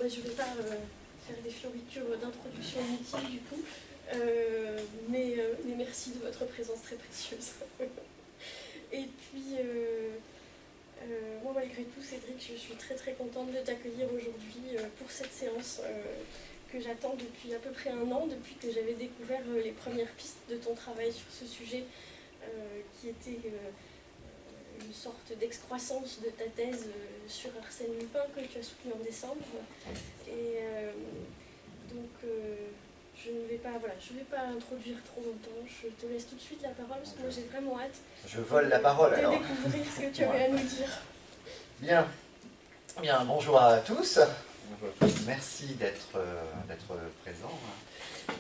je ne vais pas faire des fioritures d'introduction inutiles du coup, mais merci de votre présence très précieuse. Et puis, moi malgré tout, Cédric, je suis très très contente de t'accueillir aujourd'hui pour cette séance que j'attends depuis à peu près un an, depuis que j'avais découvert les premières pistes de ton travail sur ce sujet, qui était une sorte d'excroissance de ta thèse sur Arsène Lupin que tu as soutenue en décembre. Et donc, je ne vais pas, voilà, je vais pas introduire trop longtemps, je te laisse tout de suite la parole parce que moi j'ai vraiment hâte je vole la parole, de découvrir ce que tu avais à nous dire. Bien, bien, bonjour à tous. Merci d'être présent.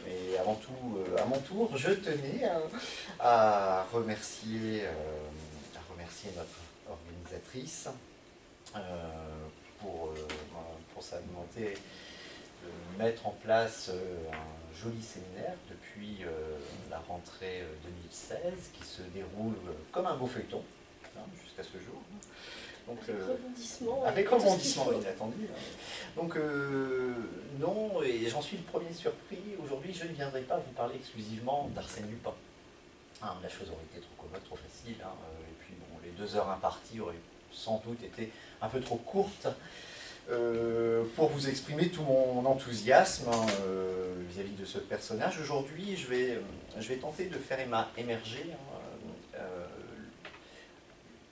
Et avant tout, à mon tour, je tenais à remercier notre organisatrice pour sa volonté de mettre en place un joli séminaire depuis la rentrée 2016 qui se déroule comme un beau feuilleton jusqu'à ce jour. Donc, avec rebondissement inattendu. Donc non, et j'en suis le premier surpris. Aujourd'hui, je ne viendrai pas vous parler exclusivement d'Arsène Lupin. La chose aurait été trop commode, trop facile. Et puis bon, les 2 heures imparties auraient sans doute été un peu trop courtes pour vous exprimer tout mon enthousiasme vis-à-vis de ce personnage. Aujourd'hui, je vais tenter de faire émerger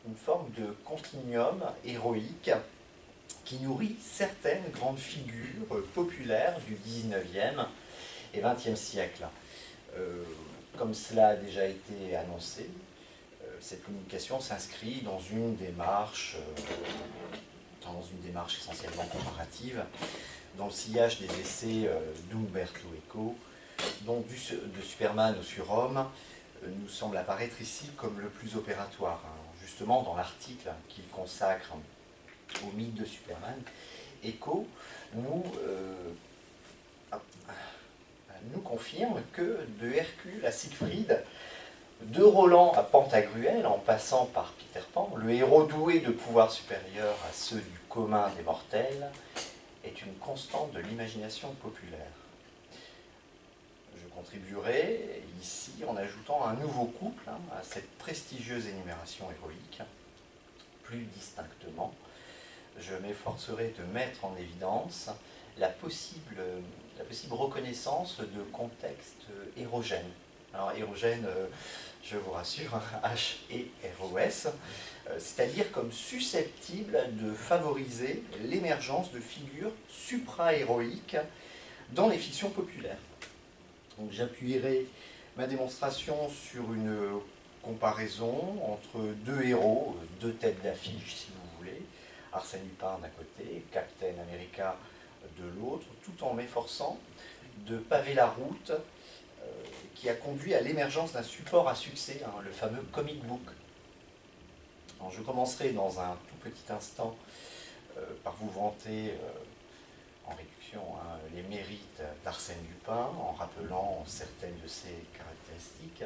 une forme de continuum héroïque qui nourrit certaines grandes figures populaires du 19e et 20e siècle. Comme cela a déjà été annoncé, cette communication s'inscrit dans une démarche essentiellement comparative, dans le sillage des essais d'Umberto Eco, dont de Superman au surhomme nous semble apparaître ici comme le plus opératoire. Justement, dans l'article qu'il consacre au mythe de Superman, Eco nous confirme que de Hercule à Siegfried, de Roland à Pantagruel, en passant par Peter Pan, le héros doué de pouvoirs supérieurs à ceux du commun des mortels est une constante de l'imagination populaire. Je contribuerai ici en ajoutant un nouveau couple à cette prestigieuse énumération héroïque. Plus distinctement, je m'efforcerai de mettre en évidence la possible reconnaissance de contextes érogènes. Alors érogène, je vous rassure, H-E-R-O-S, c'est-à-dire comme susceptible de favoriser l'émergence de figures supra-héroïques dans les fictions populaires. Donc j'appuierai ma démonstration sur une comparaison entre 2 héros, 2 têtes d'affiche si vous voulez, Arsène Lupin d'un côté, Captain America de l'autre, tout en m'efforçant de paver la route qui a conduit à l'émergence d'un support à succès, le fameux comic book. Alors, je commencerai dans un tout petit instant par vous vanter en réduction les mérites d'Arsène Lupin, en rappelant certaines de ses caractéristiques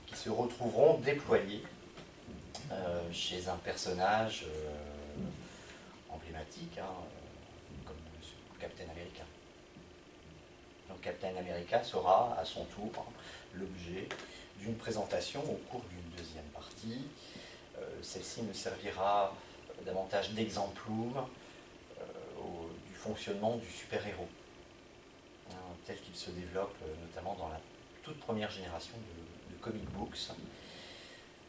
qui se retrouveront déployées chez un personnage emblématique comme Captain America. Donc Captain America sera à son tour l'objet d'une présentation au cours d'une 2e partie. Celle-ci me servira davantage d'exemplum du fonctionnement du super-héros, tel qu'il se développe notamment dans la toute première génération de comic books,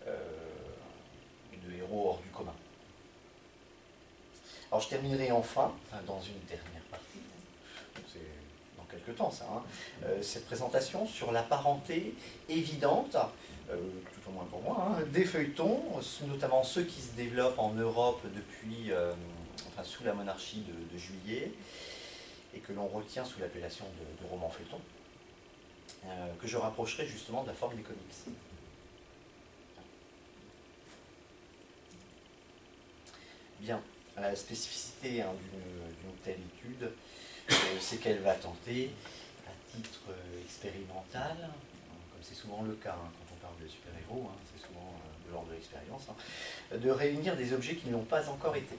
de héros hors du commun. Alors je terminerai enfin, dans une dernière partie, c'est dans quelques temps ça, cette présentation sur la parenté évidente, tout au moins pour moi, des feuilletons, notamment ceux qui se développent en Europe depuis, sous la monarchie de Juillet, et que l'on retient sous l'appellation de roman feuilleton, que je rapprocherai justement de la forme des comics. Bien, la spécificité d'une telle étude, c'est qu'elle va tenter, à titre expérimental, comme c'est souvent le cas quand on parle de super-héros, c'est souvent de l'ordre de l'expérience, de réunir des objets qui n'ont pas encore été.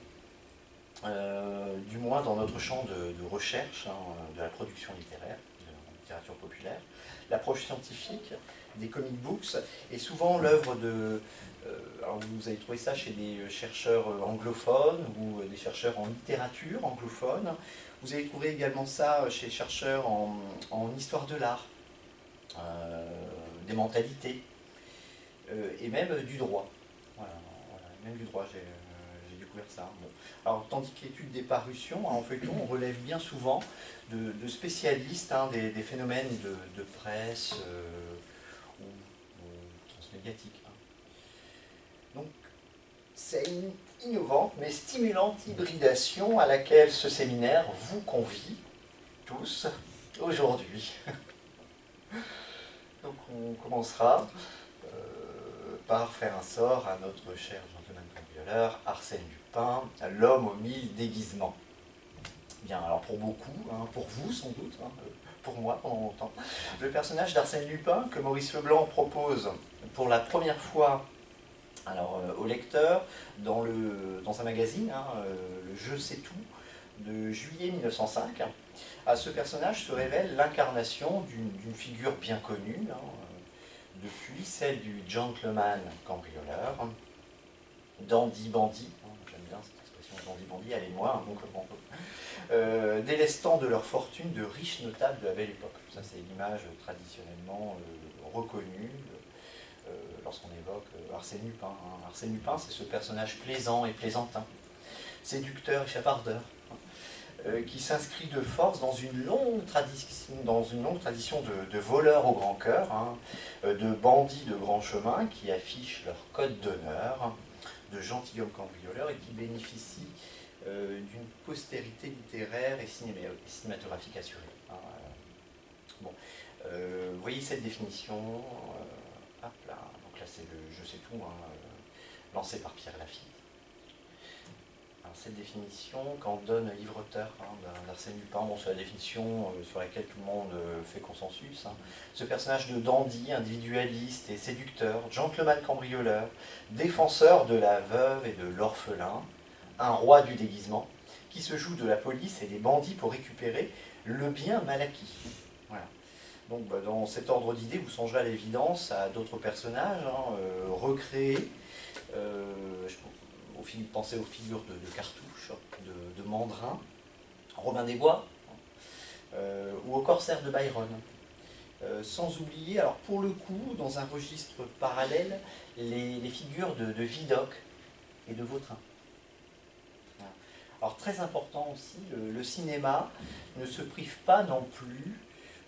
du moins dans notre champ de recherche, de la production littéraire, de la littérature populaire. L'approche scientifique des comic books est souvent l'œuvre de... alors vous avez trouvé ça chez des chercheurs anglophones ou des chercheurs en littérature anglophone. Vous allez trouver également ça chez les chercheurs en histoire de l'art, des mentalités, et même du droit. Voilà, même du droit, j'ai découvert ça. Bon. Alors, tandis que l'étude des parutions en feuilleton, on relève bien souvent de spécialistes des phénomènes de presse ou transmédiatiques. Donc, c'est une innovante mais stimulante hybridation à laquelle ce séminaire vous convie tous aujourd'hui. Donc, on commencera par faire un sort à notre cher gentleman cambrioleur, Arsène Lupin, l'homme aux 1000 déguisements. Bien, alors pour beaucoup, pour vous sans doute, pour moi pendant longtemps, le personnage d'Arsène Lupin que Maurice Leblanc propose pour la première fois au lecteur dans un magazine, le Je sais tout, de juillet 1905, ce personnage se révèle l'incarnation d'une figure bien connue, depuis celle du gentleman cambrioleur, dandy bandit, j'aime bien cette expression dandy bandit, elle et moi, délestant de leur fortune de riches notables de la belle époque. Ça c'est l'image traditionnellement reconnue lorsqu'on évoque Arsène Lupin. Arsène Lupin, c'est ce personnage plaisant et plaisantin, séducteur et chapardeur, qui s'inscrit de force dans une longue tradition de voleurs au grand cœur, de bandits de grand chemin qui affichent leur code d'honneur, de gentilshommes cambrioleurs et qui bénéficient d'une postérité littéraire et cinématographique assurée. Bon. Vous voyez cette définition, hop là, donc là c'est le Je sais tout, lancé par Pierre Lafitte. Alors, cette définition qu'en donne Yves Reuter d'Arsène Lupin, bon, c'est la définition sur laquelle tout le monde fait consensus. Ce personnage de dandy, individualiste et séducteur, gentleman cambrioleur, défenseur de la veuve et de l'orphelin, un roi du déguisement, qui se joue de la police et des bandits pour récupérer le bien mal acquis. Voilà. Donc dans cet ordre d'idées, vous songerez à l'évidence à d'autres personnages recréés, pensez aux figures de Cartouche, de Mandrin, Robin des Bois, ou au Corsaire de Byron. Sans oublier, alors pour le coup, dans un registre parallèle, les figures de Vidocq et de Vautrin. Voilà. Alors très important aussi, le cinéma ne se prive pas non plus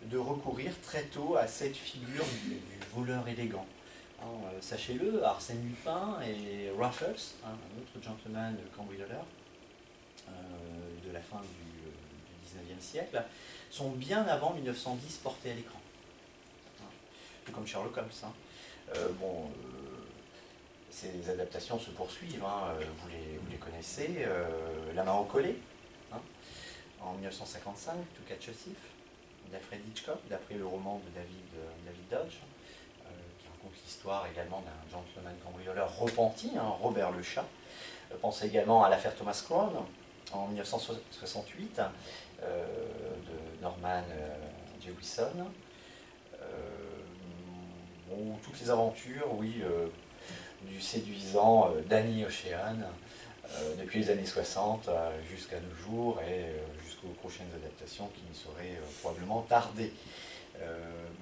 de recourir très tôt à cette figure du voleur élégant. Sachez-le, Arsène Lupin et Raffles, un autre gentleman cambrioleur de la fin du XIXe siècle, sont bien avant 1910 portés à l'écran. Tout comme Sherlock Holmes. Ces adaptations se poursuivent, vous les connaissez. La main au collet, en 1955, To Catch a Thief, d'Alfred Hitchcock, d'après le roman de David Dodge, qui raconte l'histoire également d'un gentleman cambrioleur repenti, Robert le Chat. Pensez également à l'affaire Thomas Crown, en 1968, de Norman Jewison, ou toutes les aventures, du séduisant Danny Ocean, depuis les années 60 jusqu'à nos jours et jusqu'aux prochaines adaptations qui ne sauraient probablement tarder.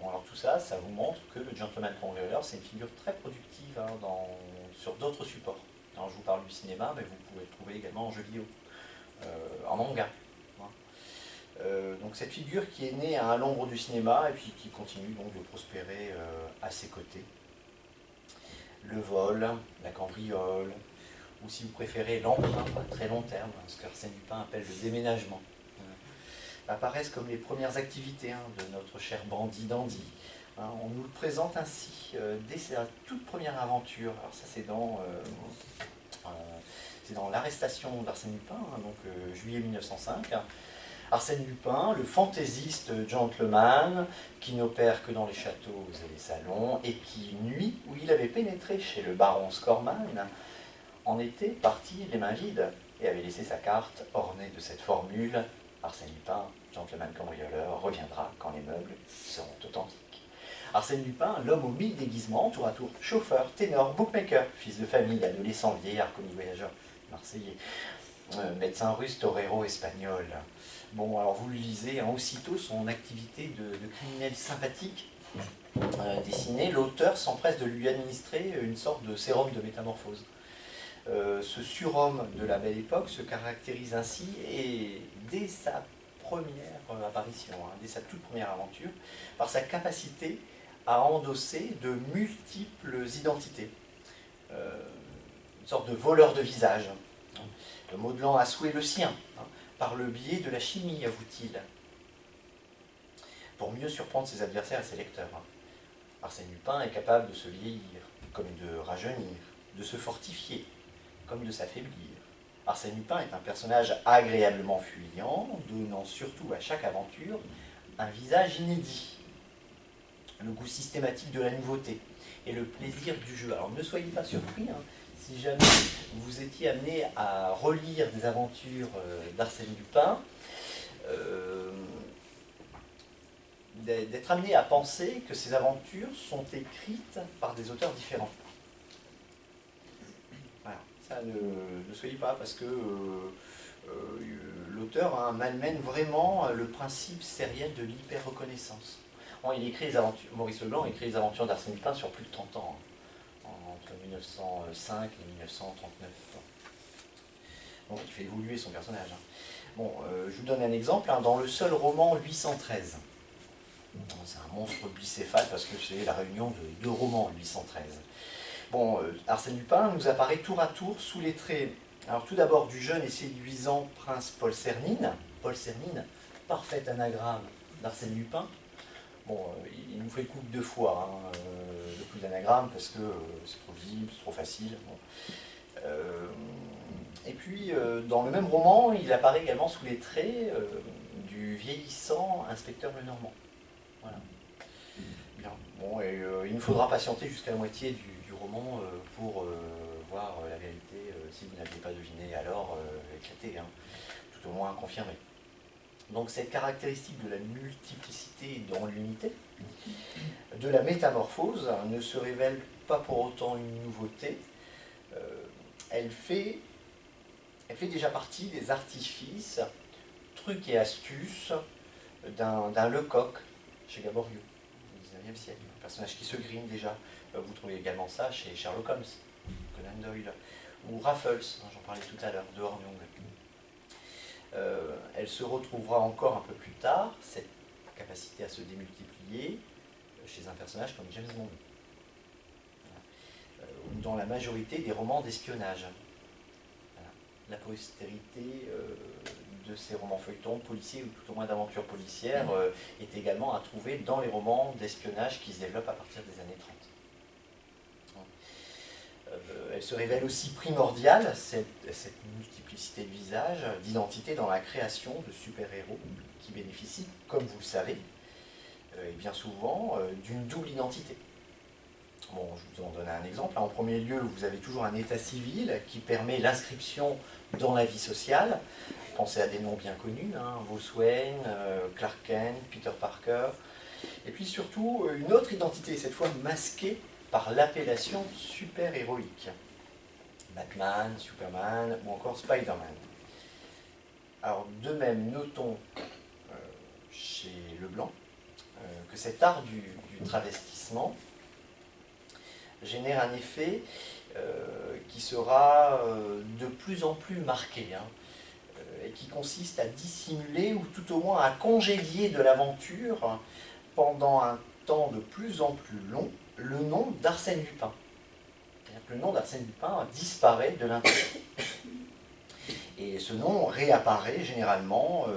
Alors tout ça, ça vous montre que le gentleman cambrioleur, c'est une figure très productive sur d'autres supports. Alors je vous parle du cinéma, mais vous pouvez le trouver également en jeux vidéo, en manga. Donc cette figure qui est née à l'ombre du cinéma et puis qui continue donc de prospérer à ses côtés. Le vol, la cambriole, ou si vous préférez l'emprunt à très long terme, ce qu'Arsène Lupin appelle le déménagement, apparaissent comme les premières activités de notre cher bandit dandy. On nous le présente ainsi dès sa toute première aventure. Alors ça c'est dans l'arrestation d'Arsène Lupin, juillet 1905. Arsène Lupin, le fantaisiste gentleman qui n'opère que dans les châteaux et les salons et qui, une nuit où il avait pénétré chez le baron Scorman, en était parti les mains vides. et avait laissé sa carte ornée de cette formule: Arsène Lupin, gentleman cambrioleur, reviendra quand les meubles seront authentiques. Arsène Lupin, l'homme aux 1000 déguisements, tour à tour chauffeur, ténor, bookmaker, fils de famille, adolescent, vieillard, commis voyageur, marseillais, médecin russe, torero, espagnol. Bon, alors vous le lisez, hein, aussitôt son activité de criminel sympathique dessinée, l'auteur s'empresse de lui administrer une sorte de sérum de métamorphose. Ce surhomme de la Belle Époque se caractérise ainsi, et dès sa première apparition, hein, dès sa toute première aventure, par sa capacité à endosser de multiples identités. Une sorte de voleur de visage, hein, modelant à souhait le sien, hein, par le biais de la chimie, avoue-t-il, pour mieux surprendre ses adversaires et ses lecteurs. Arsène Lupin est capable de se vieillir, comme de rajeunir, de se fortifier, comme de s'affaiblir. Arsène Lupin est un personnage agréablement fuyant, donnant surtout à chaque aventure un visage inédit, le goût systématique de la nouveauté et le plaisir du jeu. Alors ne soyez pas surpris, hein, si jamais vous étiez amené à relire des aventures d'Arsène Lupin, d'être amené à penser que ces aventures sont écrites par des auteurs différents. Voilà. Ça, ne soyez pas, parce que l'auteur malmène vraiment le principe sériel de l'hyper-reconnaissance. Bon, il écrit les aventures, Maurice Leblanc écrit les aventures d'Arsène Lupin sur plus de 30 ans, hein, entre 1905 et 1939. Donc il fait évoluer son personnage. Hein. Bon, je vous donne un exemple, hein, dans le seul roman 813. C'est un monstre bicéphale parce que c'est la réunion de deux romans, 813. Bon, Arsène Lupin nous apparaît tour à tour sous les traits, alors tout d'abord du jeune et séduisant prince Paul Cernine, parfait anagramme d'Arsène Lupin. Bon, il nous fait le coup deux fois, hein, le coup d'anagramme, parce que c'est trop visible, c'est trop facile. Bon. Et puis, dans le même roman, il apparaît également sous les traits du vieillissant inspecteur Lenormand. Voilà. Bien. Bon, et il nous faudra patienter jusqu'à la moitié du roman pour voir la vérité, si vous n'aviez pas deviné, alors éclatée, hein, tout au moins confirmée. Donc cette caractéristique de la multiplicité dans l'unité, de la métamorphose, ne se révèle pas pour autant une nouveauté. Elle fait déjà partie des artifices, trucs et astuces d'un Lecoq chez Gaboriau, au XIXe siècle. Un personnage qui se grime déjà. Vous trouvez également ça chez Sherlock Holmes, Conan Doyle, ou Raffles, j'en parlais tout à l'heure, de Hornung. Elle se retrouvera encore un peu plus tard, cette capacité à se démultiplier, chez un personnage comme James Bond, ou dans la majorité des romans d'espionnage. Voilà. La postérité de ces romans feuilletons policiers, ou tout au moins d'aventures policières, est également à trouver dans les romans d'espionnage qui se développent à partir des années 30. Elle se révèle aussi primordiale, cette multiplicité de visages, d'identité dans la création de super-héros qui bénéficient, comme vous le savez, et bien souvent, d'une double identité. Bon, je vous en donne un exemple. En premier lieu, vous avez toujours un état civil qui permet l'inscription dans la vie sociale. Pensez à des noms bien connus, hein, Bruce Wayne, Clark Kent, Peter Parker. Et puis surtout, une autre identité, cette fois masquée par l'appellation super-héroïque. Batman, Superman ou encore Spider-Man. Alors de même, notons chez Leblanc que cet art du travestissement génère un effet qui sera de plus en plus marqué, hein, et qui consiste à dissimuler ou tout au moins à congédier de l'aventure pendant un temps de plus en plus long le nom d'Arsène Lupin. C'est-à-dire que le nom d'Arsène Lupin disparaît de l'intrigue. Et ce nom réapparaît généralement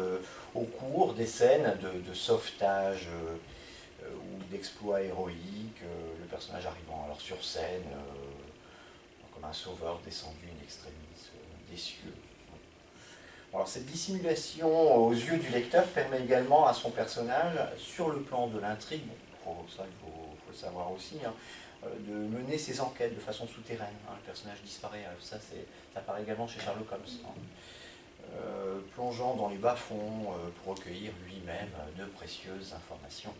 au cours des scènes de sauvetage ou d'exploits héroïques, le personnage arrivant alors sur scène comme un sauveur descendu in extremis des cieux. Alors, cette dissimulation aux yeux du lecteur permet également à son personnage, sur le plan de l'intrigue, ça il faut le savoir aussi, hein, de mener ses enquêtes de façon souterraine. Le personnage disparaît, ça apparaît également chez Sherlock Holmes. Plongeant dans les bas-fonds pour recueillir lui-même de précieuses informations.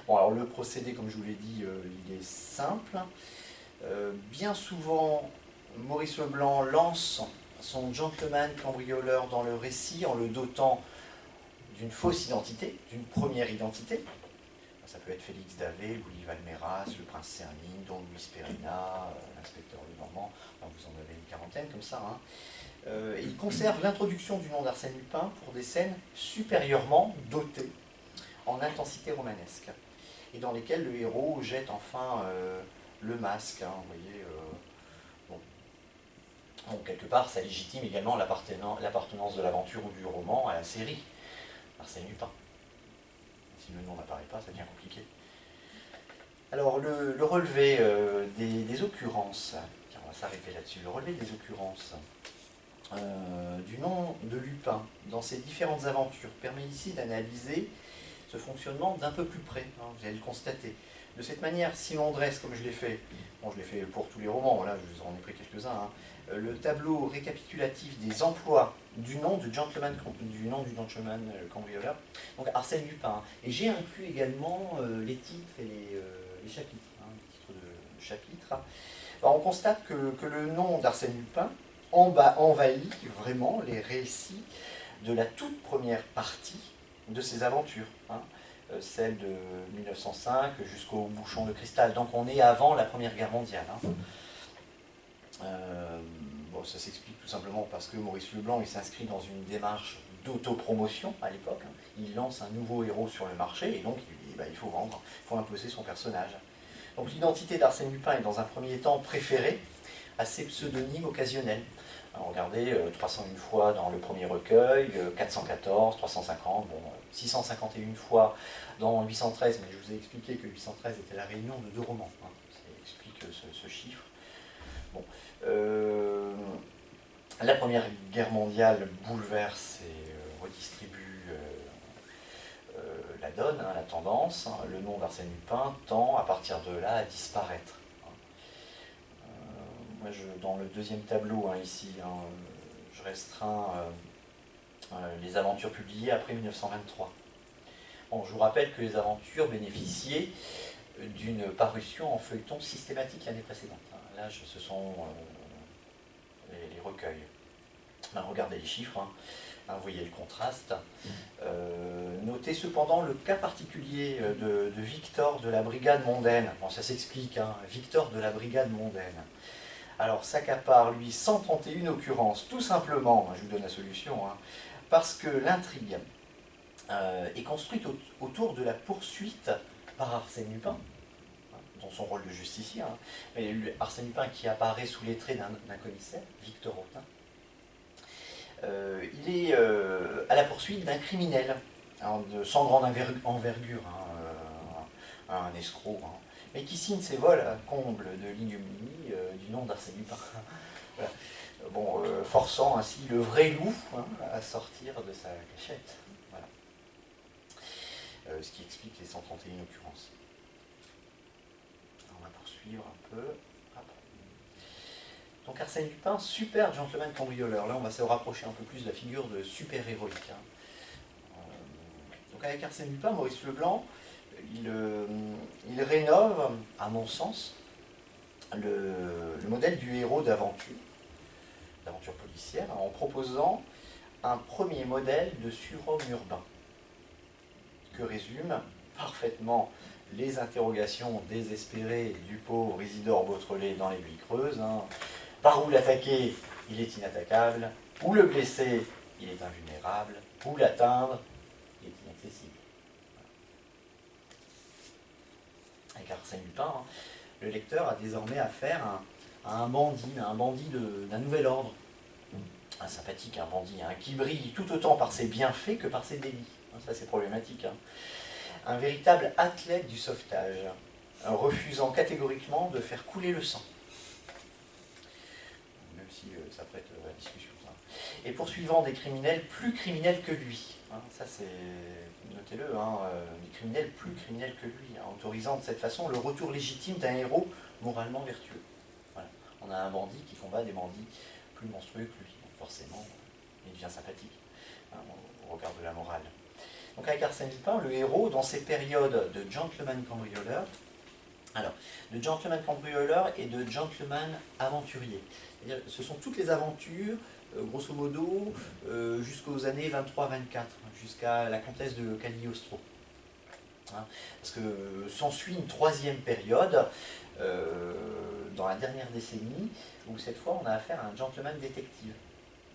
Bon, alors le procédé, comme je vous l'ai dit, il est simple. Bien souvent, Maurice Leblanc lance son gentleman cambrioleur dans le récit en le dotant d'une fausse identité, d'une première identité. Ça peut être Félix Davé, Louis Valmeras, le prince Cernine, Don Luis Perina, l'inspecteur Lenormand, enfin, vous en avez une quarantaine comme ça. Et il conserve l'introduction du nom d'Arsène Lupin pour des scènes supérieurement dotées en intensité romanesque, et dans lesquelles le héros jette enfin le masque. Vous voyez, bon, quelque part, ça légitime également l'appartenance de l'aventure ou du roman à la série Arsène Lupin. Si le nom n'apparaît pas, ça devient compliqué. Alors, le relevé des occurrences, on va s'arrêter là-dessus, le relevé des occurrences du nom de Lupin dans ses différentes aventures permet ici d'analyser ce fonctionnement d'un peu plus près, vous allez le constater. De cette manière, si l'on dresse, comme je l'ai fait, bon, je l'ai fait pour tous les romans, là je vous en ai pris quelques-uns, le tableau récapitulatif des emplois du nom du gentleman cambrioleur, donc Arsène Lupin. Et j'ai inclus également les titres et les chapitres, les titres de chapitres. Alors, on constate que le nom d'Arsène Lupin envahit vraiment les récits de la toute première partie de ses aventures, celle de 1905 jusqu'au Bouchon de cristal. Donc on est avant la Première Guerre mondiale. Bon, ça s'explique tout simplement parce que Maurice Leblanc il s'inscrit dans une démarche d'autopromotion à l'époque. Il lance un nouveau héros sur le marché et donc il faut vendre, il faut imposer son personnage. Donc l'identité d'Arsène Lupin est dans un premier temps préférée à ses pseudonymes occasionnels. Alors, regardez, 301 fois dans le premier recueil, 414, 350, bon, 651 fois dans 813, mais je vous ai expliqué que 813 était la réunion de 2 romans. Ça explique ce chiffre. Bon, la Première Guerre mondiale bouleverse et redistribue la donne, la tendance. Le nom d'Arsène Lupin tend à partir de là à disparaître. Dans le deuxième tableau, ici, je restreins les aventures publiées après 1923. Bon, je vous rappelle que les aventures bénéficiaient d'une parution en feuilleton systématique l'année précédente. Là, ce sont les recueils. Regardez les chiffres, vous voyez le contraste. Notez cependant le cas particulier de Victor de la brigade mondaine. Bon, ça s'explique, Victor de la brigade mondaine. Alors, s'accapare, lui, 131 occurrences, tout simplement, je vous donne la solution, parce que l'intrigue est construite autour de la poursuite par Arsène Lupin, dans son rôle de justicier, mais Arsène Lupin qui apparaît sous les traits d'un commissaire, Victor Autain. Il est à la poursuite d'un criminel, sans grande envergure, un escroc, mais qui signe ses vols à comble de l'ignominie du nom d'Arsène Lupin. Voilà. Bon, forçant ainsi le vrai loup à sortir de sa cachette. Voilà. Ce qui explique les 131 occurrences. Alors, on va poursuivre un peu. Donc Arsène Lupin, super gentleman cambrioleur. Là, on va se rapprocher un peu plus de la figure de super-héroïque. Donc avec Arsène Lupin, Maurice Leblanc, il rénove, à mon sens, le modèle du héros d'aventure policière, en proposant un premier modèle de surhomme urbain, que résument parfaitement les interrogations désespérées du pauvre Isidore Beautrelet dans Les Nuits Creuses. Par où l'attaquer, il est inattaquable, où le blesser, il est invulnérable, où l'atteindre, il est inaccessible. Avec Arsène Lupin, le lecteur a désormais affaire à un bandit d'un nouvel ordre. Un sympathique, un bandit, qui brille tout autant par ses bienfaits que par ses délits. Ça, c'est problématique. Un véritable athlète du sauvetage, refusant catégoriquement de faire couler le sang. Même si ça prête à la discussion. et poursuivant des criminels plus criminels que lui. Hein, ça c'est, notez-le, hein, des criminels plus criminels que lui, hein, autorisant de cette façon le retour légitime d'un héros moralement vertueux. Voilà. On a un bandit qui combat des bandits plus monstrueux que lui, donc forcément il devient sympathique, hein, au regard de la morale. Donc avec Arsène Lupin, le héros, dans ces périodes de gentleman cambrioleur, alors, de gentleman cambrioleur et de gentleman aventurier. C'est-à-dire, ce sont toutes les aventures, grosso modo, jusqu'aux années 23-24, jusqu'à la comtesse de Cagliostro. Hein, parce que s'ensuit une troisième période, dans la dernière décennie, où cette fois on a affaire à un gentleman détective.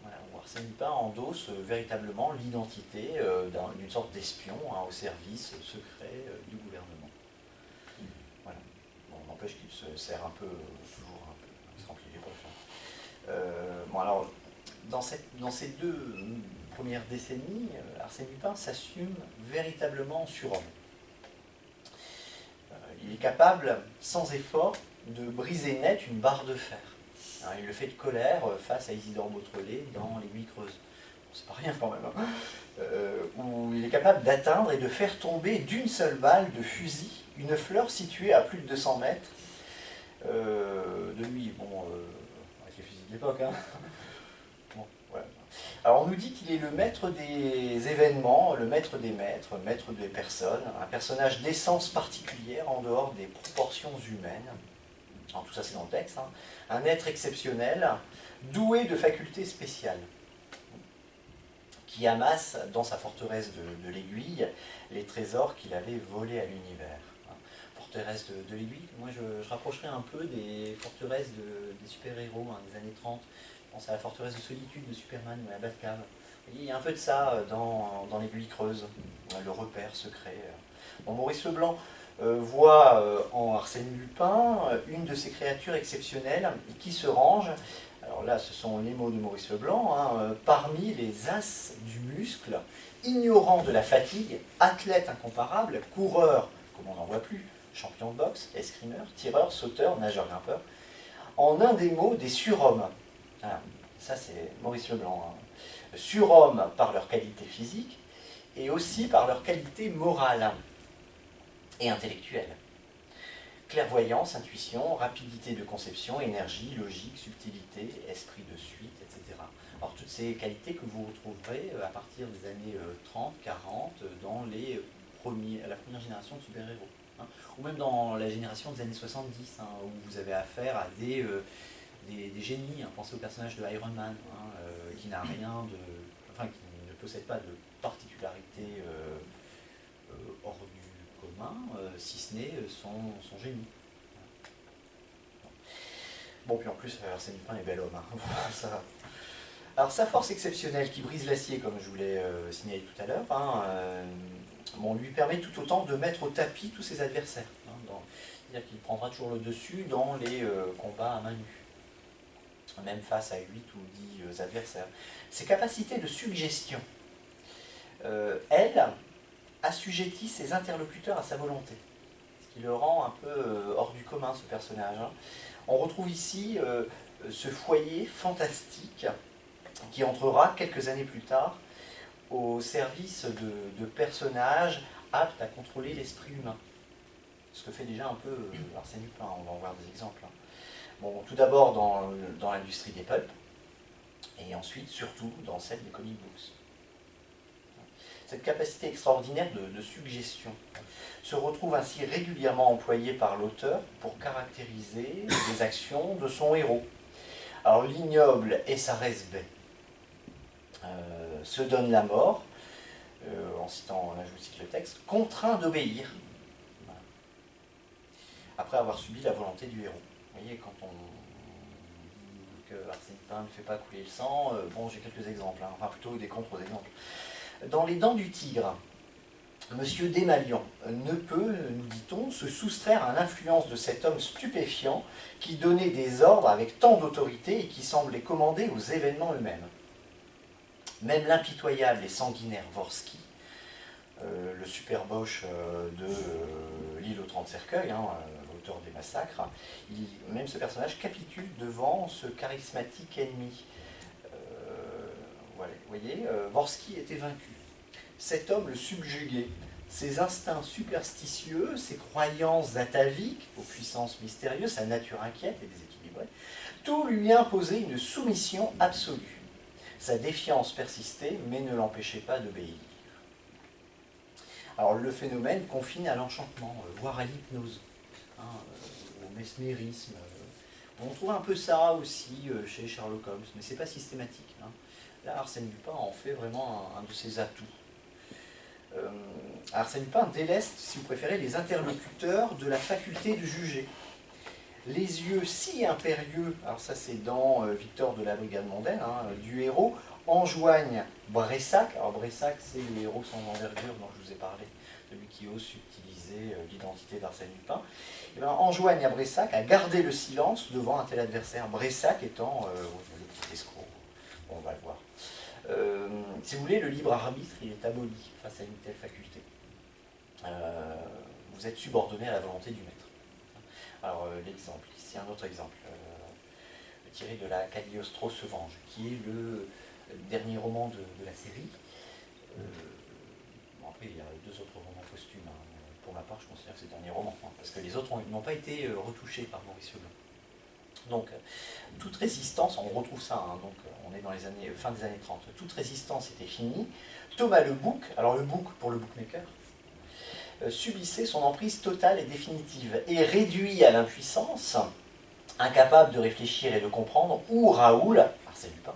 Voilà, où Arsène Lupin endosse véritablement l'identité d'une sorte d'espion, hein, au service secret du gouvernement. Voilà. Bon, n'empêche qu'il se sert un peu, toujours un peu, il se remplit les poches. Bon, alors, dans ces deux premières décennies, Arsène Lupin s'assume véritablement surhomme. Il est capable, sans effort, de briser net une barre de fer. Alors, il le fait de colère face à Isidore Beautrelet dans L'Aiguille creuse. Bon, c'est pas rien quand même. Hein. Où il est capable d'atteindre et de faire tomber d'une seule balle de fusil une fleur située à plus de 200 mètres de lui. Bon, avec les fusils de l'époque. Hein. Bon, voilà. Alors on nous dit qu'il est le maître des événements, le maître des maîtres, maître des personnes, un personnage d'essence particulière en dehors des proportions humaines. Alors, tout ça c'est dans le texte. Hein. Un être exceptionnel, doué de facultés spéciales, qui amasse dans sa forteresse de l'Aiguille les trésors qu'il avait volés à l'univers. Forteresse de l'Aiguille, moi je rapprocherais un peu des forteresses des super-héros des années 30. Je pense à la forteresse de solitude de Superman ou à la Batcave. Il y a un peu de ça dans l'Aiguille creuse, le repère secret. Bon, Maurice Leblanc voit en Arsène Lupin une de ces créatures exceptionnelles qui se range, alors là ce sont les mots de Maurice Leblanc, hein, parmi les as du muscle, ignorant de la fatigue, athlète incomparable, coureur comme on n'en voit plus, champion de boxe, escrimeur, tireur, sauteur, nageur, grimpeur, en un des mots des surhommes. Ah, ça c'est Maurice Leblanc. Hein. Surhommes par leur qualité physique et aussi par leur qualité morale et intellectuelle. Clairvoyance, intuition, rapidité de conception, énergie, logique, subtilité, esprit de suite, etc. Alors toutes ces qualités que vous retrouverez à partir des années 30, 40 dans la première génération de super-héros. Hein, ou même dans la génération des années 70, hein, où vous avez affaire à des génies. Hein, pensez au personnage de Iron Man, hein, qui n'a rien de... Enfin, qui ne possède pas de particularité hors du commun, si ce n'est son génie. Bon, puis en plus, Arsène Lupin est bel homme. Hein. Ça... Alors, sa force exceptionnelle qui brise l'acier, comme je vous l'ai signalé tout à l'heure, hein, bon, lui permet tout autant de mettre au tapis tous ses adversaires. Hein, c'est-à-dire qu'il prendra toujours le dessus dans les combats à main nue, même face à 8 ou 10 adversaires. Ses capacités de suggestion, elle, assujettit ses interlocuteurs à sa volonté, ce qui le rend un peu hors du commun, ce personnage. Hein. On retrouve ici ce foyer fantastique qui entrera quelques années plus tard au service de personnages aptes à contrôler l'esprit humain. Ce que fait déjà un peu Arsène Lupin, on va en voir des exemples. Hein. Bon, tout d'abord dans l'industrie des pulps, et ensuite surtout dans celle des comic books. Cette capacité extraordinaire de suggestion se retrouve ainsi régulièrement employée par l'auteur pour caractériser les actions de son héros. Alors l'ignoble Essarès Bey se donne la mort, en citant, là je vous cite le texte, contraint d'obéir, voilà, après avoir subi la volonté du héros. Vous voyez, quand on dit que Arsène Lupin ne fait pas couler le sang, bon j'ai quelques exemples, hein, enfin plutôt des contre-exemples. Dans Les Dents du Tigre, Monsieur Desmalions ne peut, nous dit-on, se soustraire à l'influence de cet homme stupéfiant qui donnait des ordres avec tant d'autorité et qui semblait commander aux événements eux-mêmes. Même l'impitoyable et sanguinaire Vorsky, le super Boche de L'île aux 30 cercueils, hein, auteur des massacres, même ce personnage capitule devant ce charismatique ennemi. voyez, Vorsky était vaincu. Cet homme le subjuguait. Ses instincts superstitieux, ses croyances ataviques aux puissances mystérieuses, sa nature inquiète et déséquilibrée, tout lui imposait une soumission absolue. Sa défiance persistait, mais ne l'empêchait pas d'obéir. Alors le phénomène confine à l'enchantement, voire à l'hypnose, hein, au mesmérisme. On trouve un peu ça aussi chez Sherlock Holmes, mais ce n'est pas systématique. Hein. Là, Arsène Lupin en fait vraiment un de ses atouts. Arsène Lupin déleste, si vous préférez, les interlocuteurs de la faculté de juger. Les yeux si impérieux, alors ça c'est dans Victor de la Brigade mondaine, hein, du héros, enjoignent Bressac, alors Bressac c'est le héros sans envergure dont je vous ai parlé, celui qui ose subtiliser l'identité d'Arsène Lupin, et bien, enjoignent à Bressac à garder le silence devant un tel adversaire, Bressac étant le petit escroc, bon, on va le voir. Si vous voulez, le libre arbitre il est aboli face à une telle faculté. Vous êtes subordonné à la volonté du maître. Alors l'exemple, ici un autre exemple, tiré de la Cagliostro se venge, qui est le dernier roman de la série. Bon, après il y a 2 autres romans posthumes. Hein. Pour ma part, je considère que c'est le dernier roman, hein, parce que les autres n'ont pas été retouchés par Maurice Leblanc. Donc, toute résistance, on retrouve ça, hein, donc on est dans les années, fin des années 30, toute résistance était finie. Thomas le Bouc, alors le Bouc pour le bookmaker, subissait son emprise totale et définitive, et réduit à l'impuissance, incapable de réfléchir et de comprendre, où Raoul, Arsène Lupin,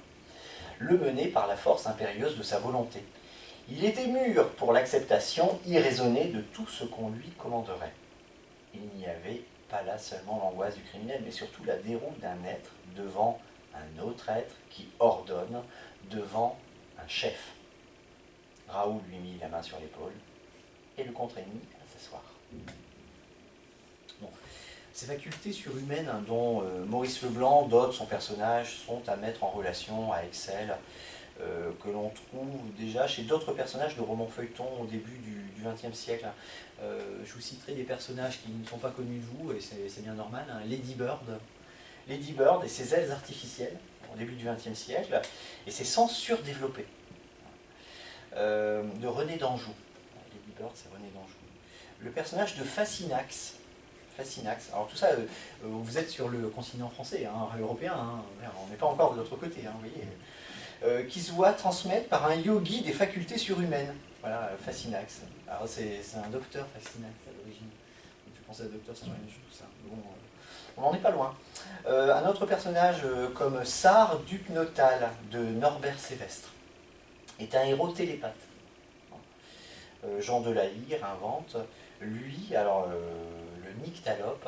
le menait par la force impérieuse de sa volonté. Il était mûr pour l'acceptation irraisonnée de tout ce qu'on lui commanderait. Il n'y avait pas là seulement l'angoisse du criminel, mais surtout la déroute d'un être devant un autre être qui ordonne devant un chef. Raoul lui mit la main sur l'épaule et le contraignit à s'asseoir. Bon. Ces facultés surhumaines dont Maurice Leblanc dote son personnage sont à mettre en relation à Excel, que l'on trouve déjà chez d'autres personnages de romans feuilletons au début du XXe siècle. Je vous citerai des personnages qui ne sont pas connus de vous, et c'est bien normal. Hein. Lady Bird et ses ailes artificielles au début du XXe siècle, et ses sens surdéveloppés. De René d'Anjou. Lady Bird, c'est René d'Anjou. Le personnage de Fascinax. Alors tout ça, vous êtes sur le continent français, hein, européen, hein, on n'est pas encore de l'autre côté, hein, vous voyez. Qui se voit transmettre par un yogi des facultés surhumaines. Voilà, Fascinax. Alors c'est un docteur Fascinax à l'origine. Je pense à Docteur Strange, tout ça. Bon, on n'en est pas loin. Un autre personnage comme Sar, duc Notal de Norbert Sévestre, est un héros télépathe. Jean de la Hire invente, lui, alors le Nyctalope,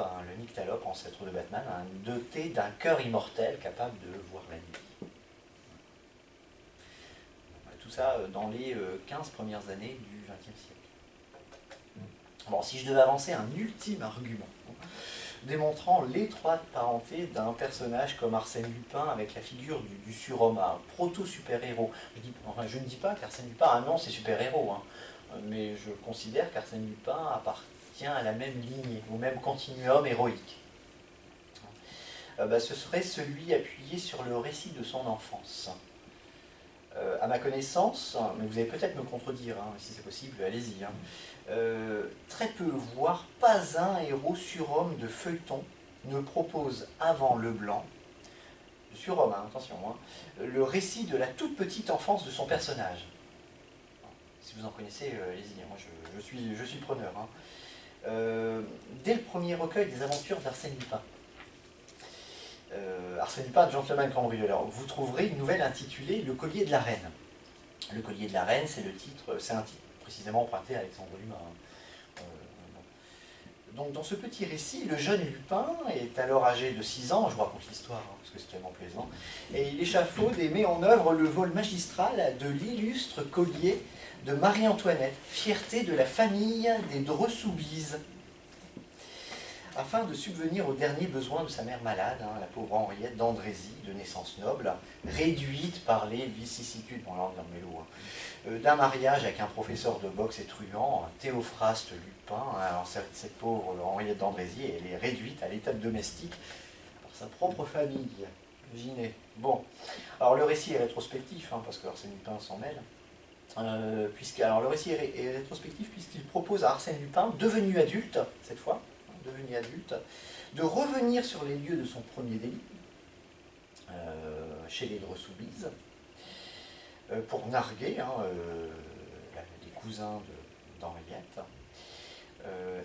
ancêtre de Batman, doté d'un cœur immortel capable de voir la nuit. Tout ça dans les 15 premières années du XXe siècle. Bon, si je devais avancer un ultime argument, démontrant l'étroite parenté d'un personnage comme Arsène Lupin avec la figure du surhomme, un proto-super-héros. Je ne dis pas qu'Arsène Lupin annonce ses super-héros, hein, mais je considère qu'Arsène Lupin appartient à la même lignée, au même continuum héroïque. Ce serait celui appuyé sur le récit de son enfance. À ma connaissance, mais vous allez peut-être me contredire, hein, si c'est possible, allez-y, hein, très peu, voire pas un héros surhomme de feuilleton ne propose avant Leblanc, surhomme, hein, attention, hein, le récit de la toute petite enfance de son personnage. Si vous en connaissez, allez-y, moi je suis preneur. Hein. Dès le premier recueil des aventures d'Arsène Lupin, Arsène Lupin, gentleman cambrioleur, vous trouverez une nouvelle intitulée Le collier de la reine. Le collier de la reine, c'est un titre précisément emprunté à Alexandre Dumas. Donc dans ce petit récit, le jeune Lupin est alors âgé de 6 ans, je vous raconte l'histoire hein, parce que c'est tellement plaisant, et il échafaude et met en œuvre le vol magistral de l'illustre collier de Marie-Antoinette, fierté de la famille des Dreux-Soubise, afin de subvenir aux derniers besoins de sa mère malade, hein, la pauvre Henriette d'Andrézy, de naissance noble, réduite par les vicissitudes, bon là on est dans le mélo, hein, d'un mariage avec un professeur de boxe et truand, Théophraste Lupin. Alors cette pauvre Henriette d'Andrézy, elle est réduite à l'état domestique par sa propre famille. Ginet. Bon, alors le récit est rétrospectif, hein, parce que Arsène Lupin s'en mêle. Alors le récit est rétrospectif puisqu'il propose à Arsène Lupin, devenu adulte, cette fois, devenu adulte, de revenir sur les lieux de son premier délit, chez les Dreux-Soubise, pour narguer les cousins d'Henriette,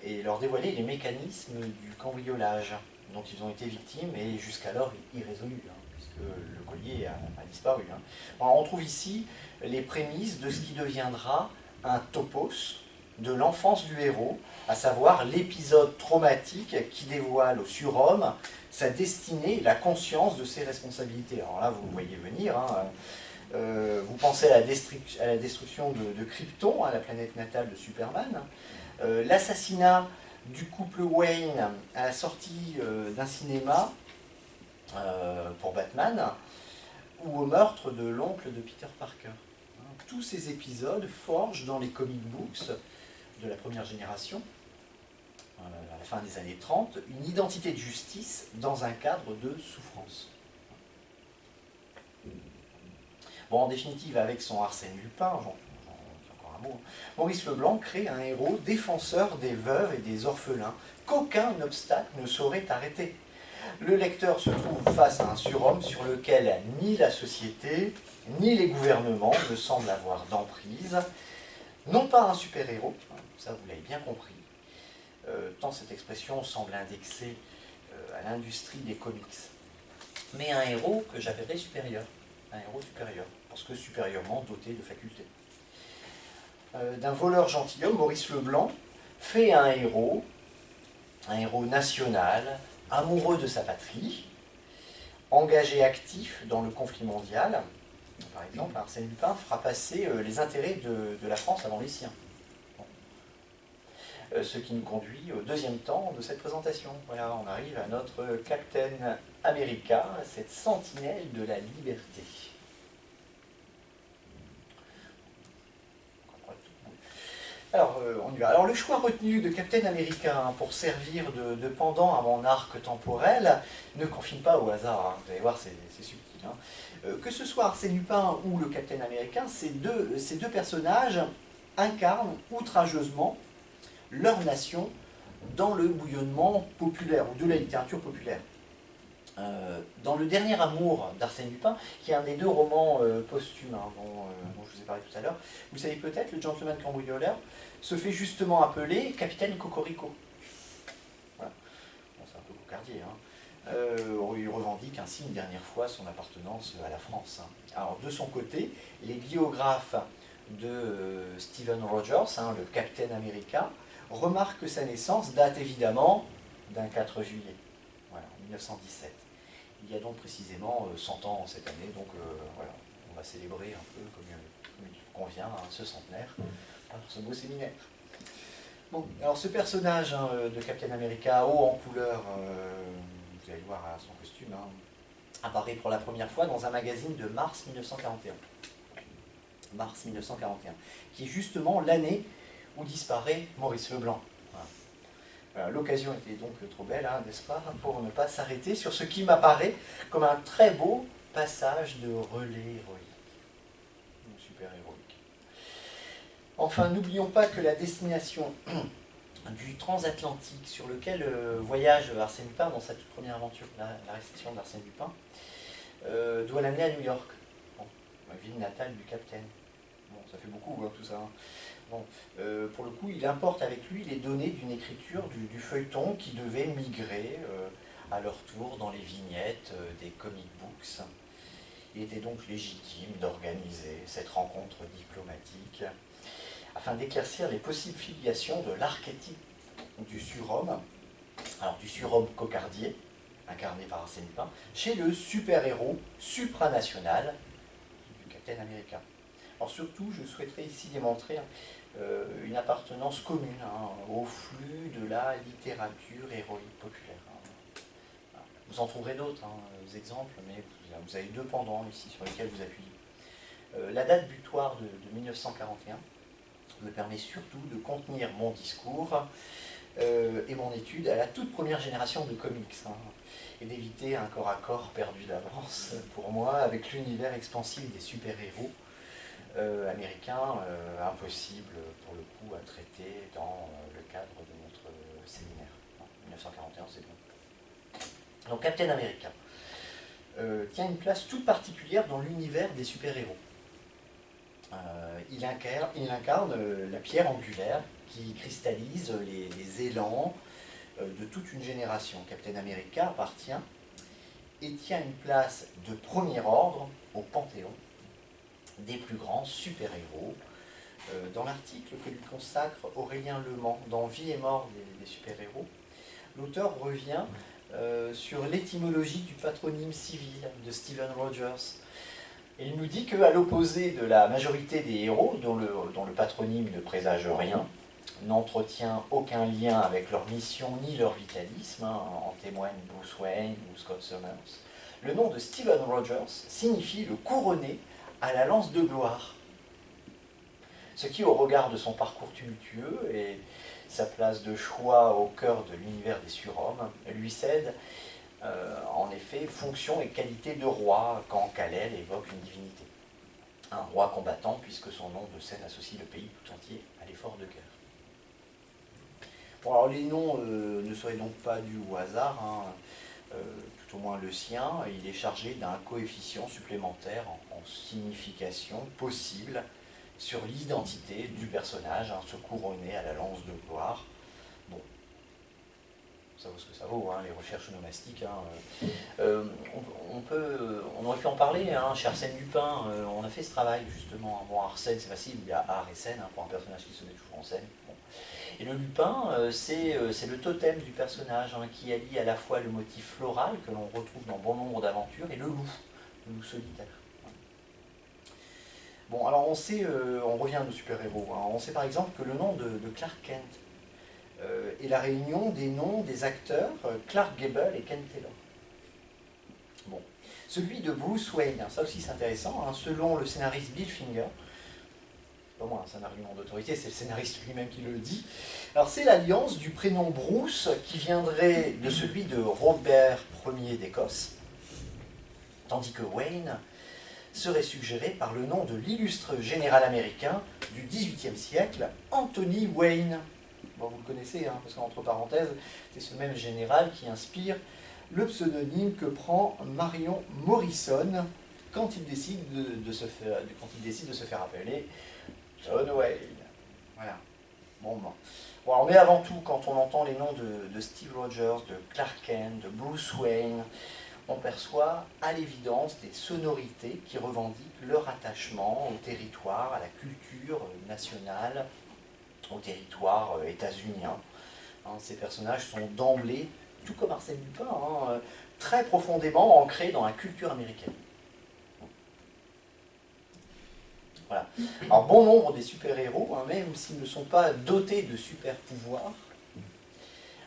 et leur dévoiler les mécanismes du cambriolage dont ils ont été victimes et jusqu'alors irrésolus, hein, puisque le collier a disparu. Hein. Alors, on trouve ici les prémices de ce qui deviendra un topos de l'enfance du héros, à savoir l'épisode traumatique qui dévoile au surhomme sa destinée et la conscience de ses responsabilités. Alors là, vous le voyez venir, hein, vous pensez à la destruction de Krypton, à la planète natale de Superman, l'assassinat du couple Wayne à la sortie d'un cinéma pour Batman, ou au meurtre de l'oncle de Peter Parker. Tous ces épisodes forgent dans les comic books de la première génération, à la fin des années 30, une identité de justice dans un cadre de souffrance. Bon, en définitive, avec son Arsène Lupin, j'en dis encore un mot, Maurice Leblanc crée un héros défenseur des veuves et des orphelins qu'aucun obstacle ne saurait arrêter. Le lecteur se trouve face à un surhomme sur lequel ni la société, ni les gouvernements ne semblent avoir d'emprise. Non pas un super-héros, ça vous l'avez bien compris, tant cette expression semble indexée à l'industrie des comics, mais un héros que j'appellerais supérieur. Un héros supérieur, parce que supérieurement doté de facultés. D'un voleur gentilhomme, Maurice Leblanc fait un héros national, amoureux de sa patrie, engagé actif dans le conflit mondial. Par exemple, Arsène Lupin fera passer les intérêts de la France avant les siens. Ce qui nous conduit au deuxième temps de cette présentation. Voilà, on arrive à notre Captain America, cette sentinelle de la liberté. Alors, on y va. Alors, le choix retenu de Captain America pour servir de pendant à mon arc temporel ne confine pas au hasard. Hein. Vous allez voir, c'est subtil. Hein. Que ce soit Arsène Lupin ou le Captain America, ces deux personnages incarnent outrageusement leur nation dans le bouillonnement populaire, ou de la littérature populaire. Dans Le Dernier Amour d'Arsène Lupin, qui est un des deux romans posthumes hein, dont je vous ai parlé tout à l'heure, vous savez peut-être, le gentleman cambrioleur se fait justement appeler Capitaine Cocorico. Voilà. Bon, c'est un peu cocardier. Hein. Il revendique ainsi une dernière fois son appartenance à la France. Hein. Alors de son côté, les biographes de Stephen Rogers, hein, le Captain America, remarquent que sa naissance date évidemment d'un 4 juillet, voilà, 1917. Il y a donc précisément 100 ans cette année, donc voilà, on va célébrer un peu comme il convient à ce centenaire par ce beau séminaire. Bon, alors ce personnage hein, de Captain America, haut en couleur, vous allez le voir à son costume, hein, apparaît pour la première fois dans un magazine de mars 1941. Mars 1941, qui est justement l'année où disparaît Maurice Leblanc. L'occasion était donc trop belle, hein, n'est-ce pas, pour ne pas s'arrêter sur ce qui m'apparaît comme un très beau passage de relais héroïque, super héroïque. Enfin, n'oublions pas que la destination du transatlantique sur lequel voyage Arsène Lupin dans sa toute première aventure, l'arrestation d'Arsène Lupin, doit l'amener à New York, bon, la ville natale du capitaine. Bon, ça fait beaucoup hein, tout ça. Hein. Bon, pour le coup, il importe avec lui les données d'une écriture du feuilleton qui devait migrer à leur tour dans les vignettes des comic books. Il était donc légitime d'organiser cette rencontre diplomatique afin d'éclaircir les possibles filiations de l'archétype du surhomme, alors du surhomme cocardier, incarné par Arsène Lupin, chez le super-héros supranational du Captain America. Alors surtout, je souhaiterais ici démontrer une appartenance commune hein, au flux de la littérature héroïque populaire. Hein. Vous en trouverez d'autres hein, exemples, mais vous avez deux pendants ici sur lesquels vous appuyez. La date butoir de 1941 me permet surtout de contenir mon discours et mon étude à la toute première génération de comics, hein, et d'éviter un corps à corps perdu d'avance pour moi avec l'univers expansif des super-héros américains, impossible pour le coup à traiter dans le cadre de notre séminaire. 1941, c'est bon. Donc Captain America tient une place toute particulière dans l'univers des super-héros. Il incarne la pierre angulaire qui cristallise les élans de toute une génération. Captain America appartient et tient une place de premier ordre au panthéon des plus grands super-héros. Dans l'article que lui consacre Aurélien Lemans dans Vie et mort des super-héros, l'auteur revient sur l'étymologie du patronyme civil de Stephen Rogers. Et il nous dit qu'à l'opposé de la majorité des héros, dont le patronyme ne présage rien, n'entretient aucun lien avec leur mission ni leur vitalisme, hein, en témoignent Bruce Wayne ou Scott Summers, le nom de Stephen Rogers signifie le couronné à la lance de gloire. Ce qui, au regard de son parcours tumultueux et sa place de choix au cœur de l'univers des surhommes, lui cède en effet fonction et qualité de roi quand Kal-El évoque une divinité. Un roi combattant puisque son nom de scène associe le pays tout entier à l'effort de guerre. Bon, alors les noms ne seraient donc pas dus au hasard, hein, tout au moins le sien. Il est chargé d'un coefficient supplémentaire en signification possible sur l'identité du personnage, hein, se couronner à la lance de gloire. Bon, ça vaut ce que ça vaut, hein, les recherches nomastiques. Hein. On aurait pu en parler, hein, chez Arsène Lupin, on a fait ce travail justement. Bon, Arsène, c'est facile, il y a art et scène, hein, pour un personnage qui se met toujours en scène. Bon. Et le lupin, c'est le totem du personnage, hein, qui allie à la fois le motif floral que l'on retrouve dans bon nombre d'aventures et le loup solitaire. Bon, alors on sait, on revient à nos super-héros, hein, on sait par exemple que le nom de Clark Kent est la réunion des noms des acteurs Clark Gable et Ken Taylor. Bon. Celui de Bruce Wayne, hein, ça aussi c'est intéressant, hein, selon le scénariste Bill Finger, pas moi, c'est un argument d'autorité, c'est le scénariste lui-même qui le dit. Alors c'est l'alliance du prénom Bruce qui viendrait de celui de Robert Ier d'Écosse, tandis que Wayne serait suggéré par le nom de l'illustre général américain du XVIIIe siècle, Anthony Wayne. Bon, vous le connaissez, hein, parce qu'entre parenthèses, c'est ce même général qui inspire le pseudonyme que prend Marion Morrison quand il décide de se faire appeler John Wayne. Voilà. Bon, alors, mais avant tout, quand on entend les noms de Steve Rogers, de Clark Kent, de Bruce Wayne, on perçoit à l'évidence des sonorités qui revendiquent leur attachement au territoire, à la culture nationale, au territoire états-unien. Hein, ces personnages sont d'emblée, tout comme Arsène Lupin, hein, très profondément ancrés dans la culture américaine. Voilà. Alors, bon nombre des super-héros, hein, même s'ils ne sont pas dotés de super-pouvoirs,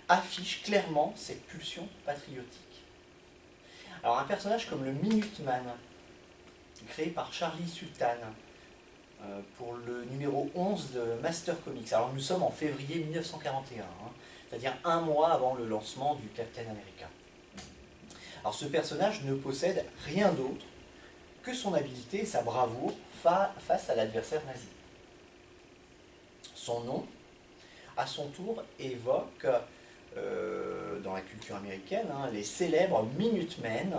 affichent clairement cette pulsion patriotique. Alors, un personnage comme le Minuteman, créé par Charlie Sultan, pour le numéro 11 de Master Comics. Alors, nous sommes en février 1941, hein, c'est-à-dire un mois avant le lancement du Captain America. Alors, ce personnage ne possède rien d'autre que son habileté et sa bravoure face à l'adversaire nazi. Son nom, à son tour, évoque, dans la culture américaine, hein, les célèbres Minutemen,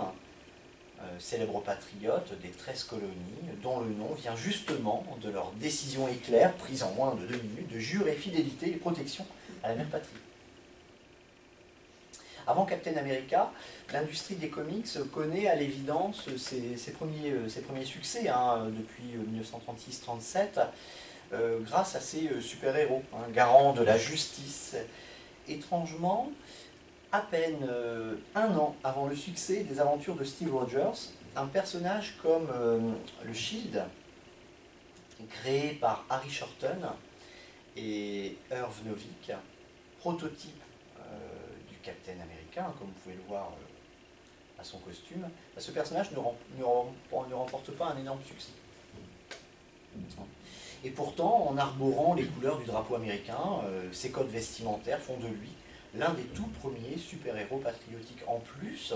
célèbres patriotes des 13 colonies, dont le nom vient justement de leur décision éclair, prise en moins de 2 minutes, de jurer fidélité et protection à la même patrie. Avant Captain America, l'industrie des comics connaît à l'évidence ses premiers succès, hein, depuis 1936-37, grâce à ses super-héros, hein, garants de la justice. Étrangement, à peine un an avant le succès des aventures de Steve Rogers, un personnage comme le Shield, créé par Harry Shorten et Irv Novick, prototype du Captain Américain, comme vous pouvez le voir à son costume, ce personnage ne remporte pas un énorme succès. Et pourtant, en arborant les couleurs du drapeau américain, ses codes vestimentaires font de lui l'un des tout premiers super-héros patriotiques. En plus,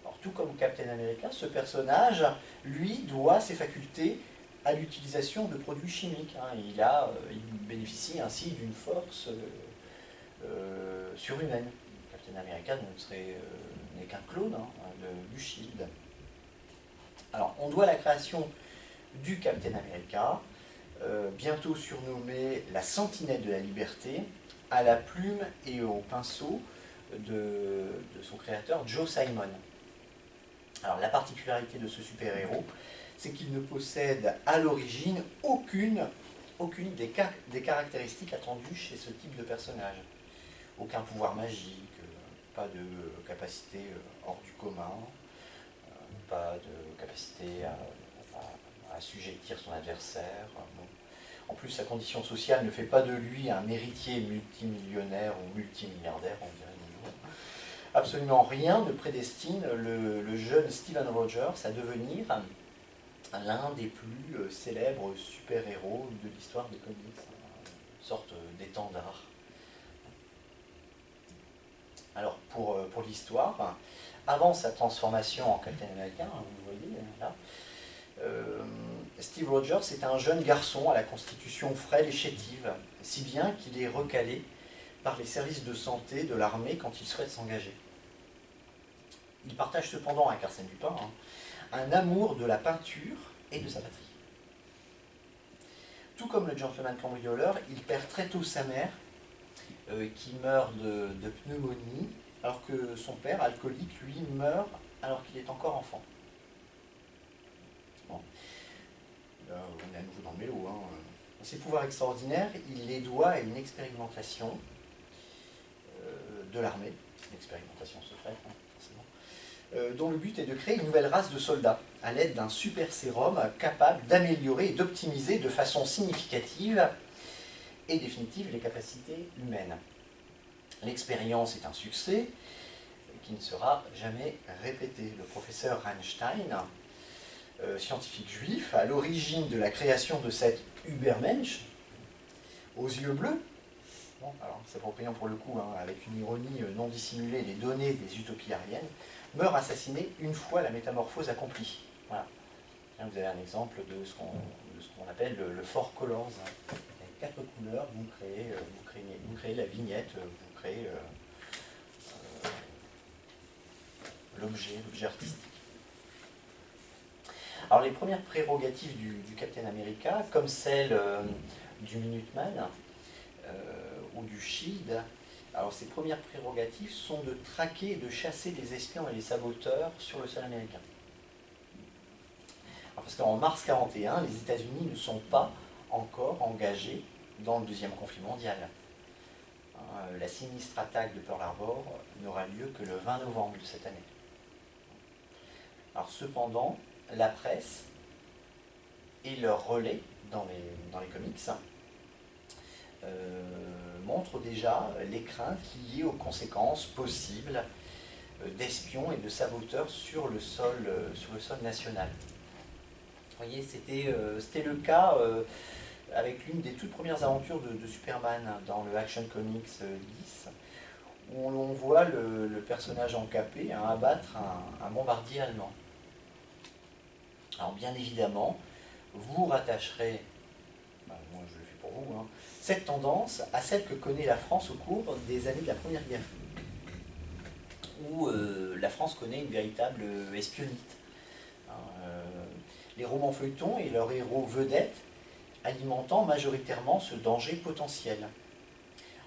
alors, tout comme Captain America, ce personnage, lui, doit ses facultés à l'utilisation de produits chimiques. Il bénéficie ainsi d'une force surhumaine. Captain America n'est qu'un clone du Shield. Alors, on doit la création du Captain America, bientôt surnommé la Sentinelle de la Liberté, à la plume et au pinceau de son créateur Joe Simon. Alors, la particularité de ce super-héros, c'est qu'il ne possède à l'origine aucune des caractéristiques attendues chez ce type de personnage. Aucun pouvoir magique, pas de capacité hors du commun, pas de capacité à assujettir son adversaire. En plus, sa condition sociale ne fait pas de lui un héritier multimillionnaire ou multimilliardaire, on dirait toujours. Absolument rien ne prédestine le jeune Steven Rogers à devenir l'un des plus célèbres super-héros de l'histoire des comics, une sorte d'étendard. Alors, pour l'histoire, avant sa transformation en Captain America, vous voyez là, Steve Rogers est un jeune garçon à la constitution frêle et chétive, si bien qu'il est recalé par les services de santé de l'armée quand il souhaite s'engager. Il partage cependant avec Arsène Lupin un amour de la peinture et de sa patrie. Tout comme le gentleman cambrioleur, il perd très tôt sa mère, qui meurt de pneumonie, alors que son père, alcoolique, lui, meurt alors qu'il est encore enfant. Bon. Là, on est à nouveau dans le mélo. Ses pouvoirs extraordinaires, il les doit à une expérimentation de l'armée, une expérimentation secrète, forcément, dont le but est de créer une nouvelle race de soldats à l'aide d'un super sérum capable d'améliorer et d'optimiser de façon significative et définitive les capacités humaines. L'expérience est un succès qui ne sera jamais répété. Le professeur Einstein, scientifique juif, à l'origine de la création de cet Übermensch, aux yeux bleus, bon, alors s'appropriant pour le coup, avec une ironie non dissimulée, les données des utopies ariennes, meurt assassiné une fois la métamorphose accomplie. Voilà. Là, vous avez un exemple de ce qu'on appelle le Four Colors. Avec 4 couleurs, vous créez la vignette, vous créez l'objet artistique. Alors les premières prérogatives du Captain America, comme celles du Minuteman ou du Shield, alors ces premières prérogatives sont de traquer et de chasser les espions et les saboteurs sur le sol américain. Alors parce qu'en mars 1941, les États-Unis ne sont pas encore engagés dans le deuxième conflit mondial. La sinistre attaque de Pearl Harbor n'aura lieu que le 20 novembre de cette année. Alors cependant, la presse et leur relais dans les comics montrent déjà les craintes liées aux conséquences possibles d'espions et de saboteurs sur le sol national. Vous voyez, c'était le cas avec l'une des toutes premières aventures de Superman dans le Action Comics 10, où on voit le personnage encapé abattre un bombardier allemand. Alors bien évidemment, vous rattacherez, moi je le fais pour vous, cette tendance à celle que connaît la France au cours des années de la Première Guerre, où la France connaît une véritable espionnite. Les romans feuilletons et leurs héros vedettes alimentant majoritairement ce danger potentiel.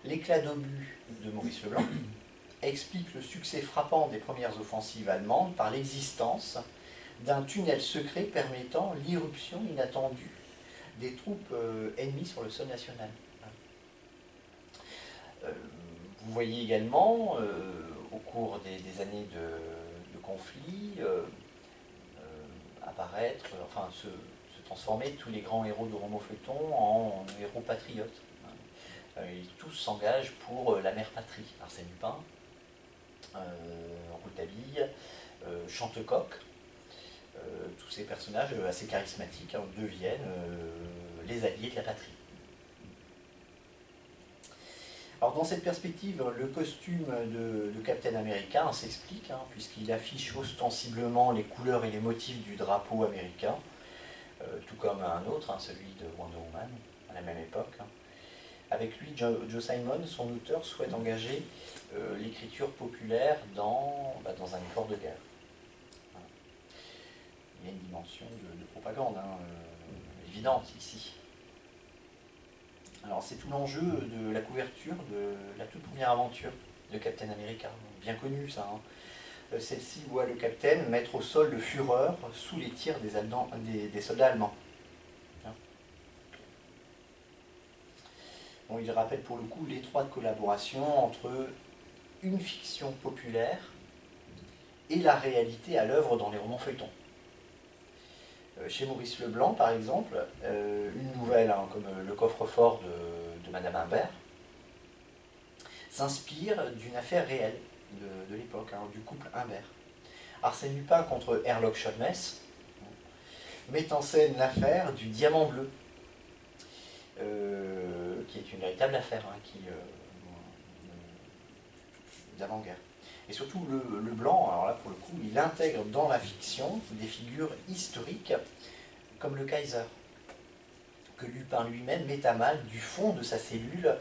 L'éclat d'obus de Maurice Leblanc explique le succès frappant des premières offensives allemandes par l'existence d'un tunnel secret permettant l'irruption inattendue des troupes ennemies sur le sol national. Vous voyez également, au cours des années de conflit, apparaître, se transformer tous les grands héros de romans feuilletons en héros patriotes. Ils tous s'engagent pour la mère patrie. Arsène Lupin, Rouletabille, Chantecoq, tous ces personnages assez charismatiques deviennent les alliés de la patrie. Alors dans cette perspective, le costume de Captain America s'explique, puisqu'il affiche ostensiblement les couleurs et les motifs du drapeau américain, tout comme un autre, celui de Wonder Woman, à la même époque. Avec lui, Joe Simon, son auteur, souhaite engager l'écriture populaire dans un effort de guerre. Voilà. Il y a une dimension de propagande évidente ici. Alors c'est tout l'enjeu de la couverture de la toute première aventure de Captain America, bien connu ça. Celle-ci voit le Captain mettre au sol le Führer sous les tirs des soldats allemands. Bon, il rappelle pour le coup l'étroite collaboration entre une fiction populaire et la réalité à l'œuvre dans les romans feuilletons. Chez Maurice Leblanc, par exemple, une nouvelle comme Le coffre-fort de Madame Imbert s'inspire d'une affaire réelle de l'époque, du couple Imbert. Arsène Lupin contre Herlock Sholmes met en scène l'affaire du diamant bleu, qui est une véritable affaire d'avant-guerre. Et surtout, le Blanc, alors là pour le coup, il intègre dans la fiction des figures historiques comme le Kaiser, que Lupin lui-même met à mal du fond de sa cellule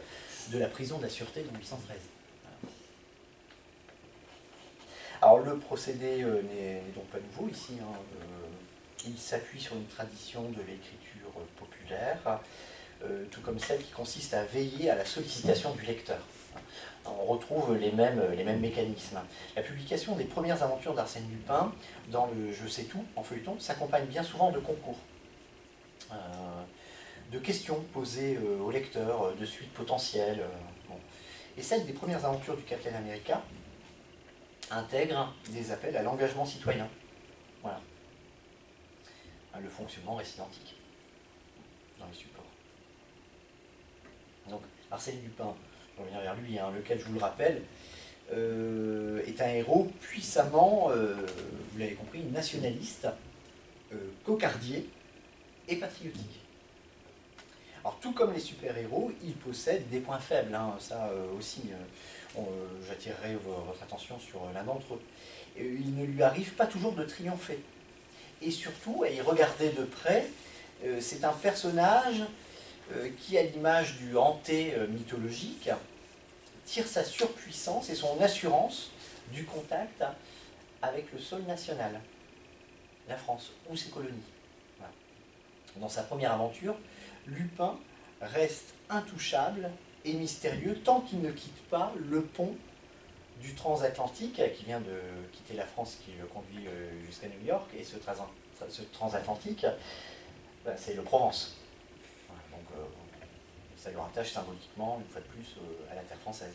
de la prison de la Sûreté de 1813. Alors le procédé n'est donc pas nouveau ici. Il s'appuie sur une tradition de l'écriture populaire, tout comme celle qui consiste à veiller à la sollicitation du lecteur. On retrouve les mêmes mécanismes. La publication des premières aventures d'Arsène Lupin dans le Je sais tout, en feuilleton, s'accompagne bien souvent de concours, de questions posées au lecteur, de suites potentielles. Bon. Et celle des premières aventures du Captain America intègre des appels à l'engagement citoyen. Voilà. Le fonctionnement reste identique dans les supports. Donc, Arsène Lupin, je reviens vers lui, lequel, je vous le rappelle, est un héros puissamment, vous l'avez compris, nationaliste, cocardier et patriotique. Alors, tout comme les super-héros, il possède des points faibles, ça aussi, j'attirerai votre attention sur l'un d'entre eux. Il ne lui arrive pas toujours de triompher. Et surtout, à y regarder de près, c'est un personnage qui, à l'image du hanté mythologique, tire sa surpuissance et son assurance du contact avec le sol national, la France ou ses colonies. Voilà. Dans sa première aventure, Lupin reste intouchable et mystérieux tant qu'il ne quitte pas le pont du transatlantique qui vient de quitter la France, qui le conduit jusqu'à New York, et ce transatlantique, c'est le Provence. Voilà, donc ça le rattache symboliquement, une fois de plus, à la terre française.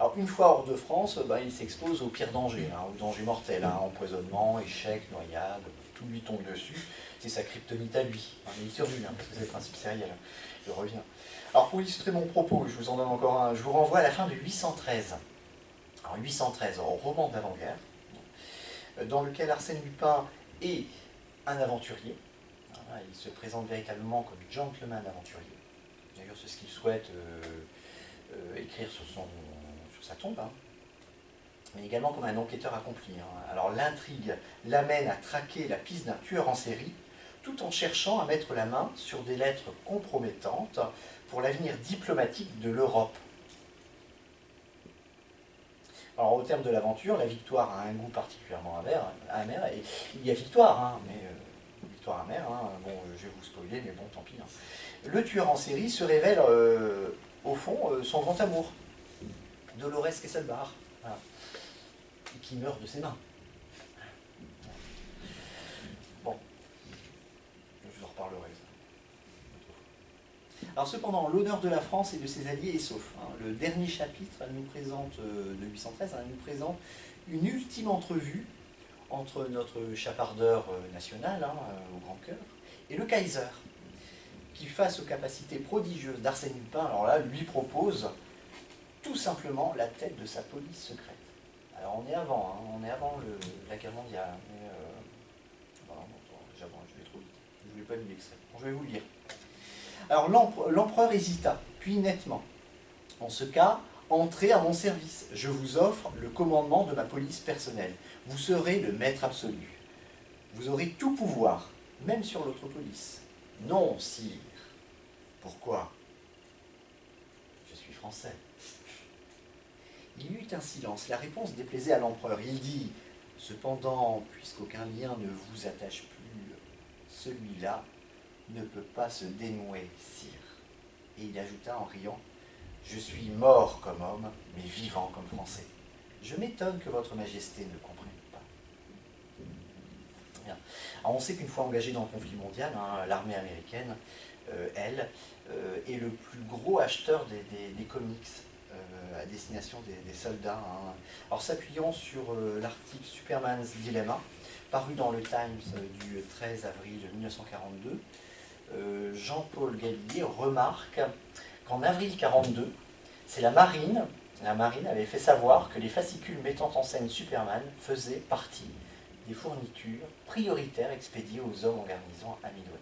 Alors une fois hors de France, il s'expose au pire danger, au danger mortel, empoisonnement, échec, noyade, tout lui tombe dessus. C'est sa kryptonite à lui. Il survit, parce que c'est le principe sériel. Je reviens. Alors pour illustrer mon propos, je vous en donne encore un. Je vous renvoie à la fin de 813. Alors 813, roman d'avant-guerre, dans lequel Arsène Lupin est un aventurier. Il se présente véritablement comme gentleman aventurier. D'ailleurs, c'est ce qu'il souhaite écrire sur sa tombe. Mais également comme un enquêteur accompli. Alors l'intrigue l'amène à traquer la piste d'un tueur en série, tout en cherchant à mettre la main sur des lettres compromettantes pour l'avenir diplomatique de l'Europe. Alors au terme de l'aventure, la victoire a un goût particulièrement amer, et il y a victoire, mais victoire amère, bon, je vais vous spoiler, mais bon, tant pis. Le tueur en série se révèle, au fond, son grand amour, Dolores Kesselbach, voilà, qui meurt de ses mains. Bon, je vous en reparlerai. Alors cependant, l'honneur de la France et de ses alliés est sauf. Le dernier chapitre nous présente, de 813 nous présente une ultime entrevue entre notre chapardeur national, au grand cœur, et le Kaiser, qui, face aux capacités prodigieuses d'Arsène Lupin, alors là, lui propose tout simplement la tête de sa police secrète. Alors on est avant, la guerre mondiale, mais voilà, je vais trop vite. Je ne voulais pas lire l'extrait. Bon, je vais vous le lire. Alors l'empereur hésita, puis nettement. En ce cas, entrez à mon service. Je vous offre le commandement de ma police personnelle. Vous serez le maître absolu. Vous aurez tout pouvoir, même sur l'autre police. Non, sire. Pourquoi? Je suis français. Il y eut un silence. La réponse déplaisait à l'empereur. Il dit, cependant, puisqu'aucun lien ne vous attache plus, celui-là ne peut pas se dénouer, sire. Et il ajouta en riant, je suis mort comme homme, mais vivant comme français. Je m'étonne que votre majesté ne comprenne pas. Bien. Alors on sait qu'une fois engagée dans le conflit mondial, hein, l'armée américaine, elle, est le plus gros acheteur des comics à destination des soldats. Hein. Alors s'appuyant sur l'article Superman's Dilemma, paru dans le Times du 13 avril 1942, Jean-Paul Gallier remarque qu'en avril 1942, c'est la marine avait fait savoir que les fascicules mettant en scène Superman faisaient partie des fournitures prioritaires expédiées aux hommes en garnison à Midway.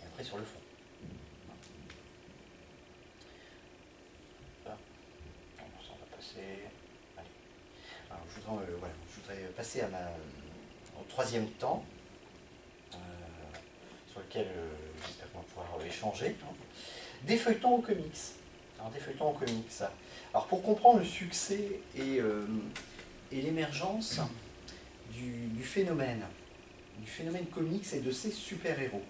Et après sur le fond. Ça va passer. Allez. Alors, je voudrais passer au troisième temps, sur lequel j'espère qu'on va pouvoir échanger. Des feuilletons aux comics. Alors, des feuilletons aux comics. Alors, pour comprendre le succès et l'émergence du phénomène comics et de ses super-héros,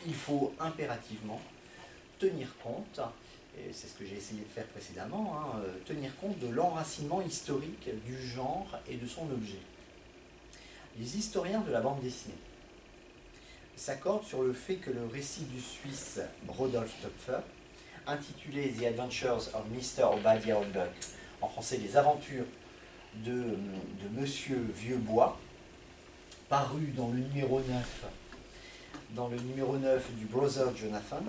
il faut impérativement tenir compte, et c'est ce que j'ai essayé de faire précédemment, hein, tenir compte de l'enracinement historique du genre et de son objet. Les historiens de la bande dessinée s'accordent sur le fait que le récit du Suisse Rodolphe Töpfer, intitulé The Adventures of Mr. Obadiah Oldbuck, en français Les aventures de Monsieur Vieux-Bois, paru dans le numéro 9 du Brother Jonathan,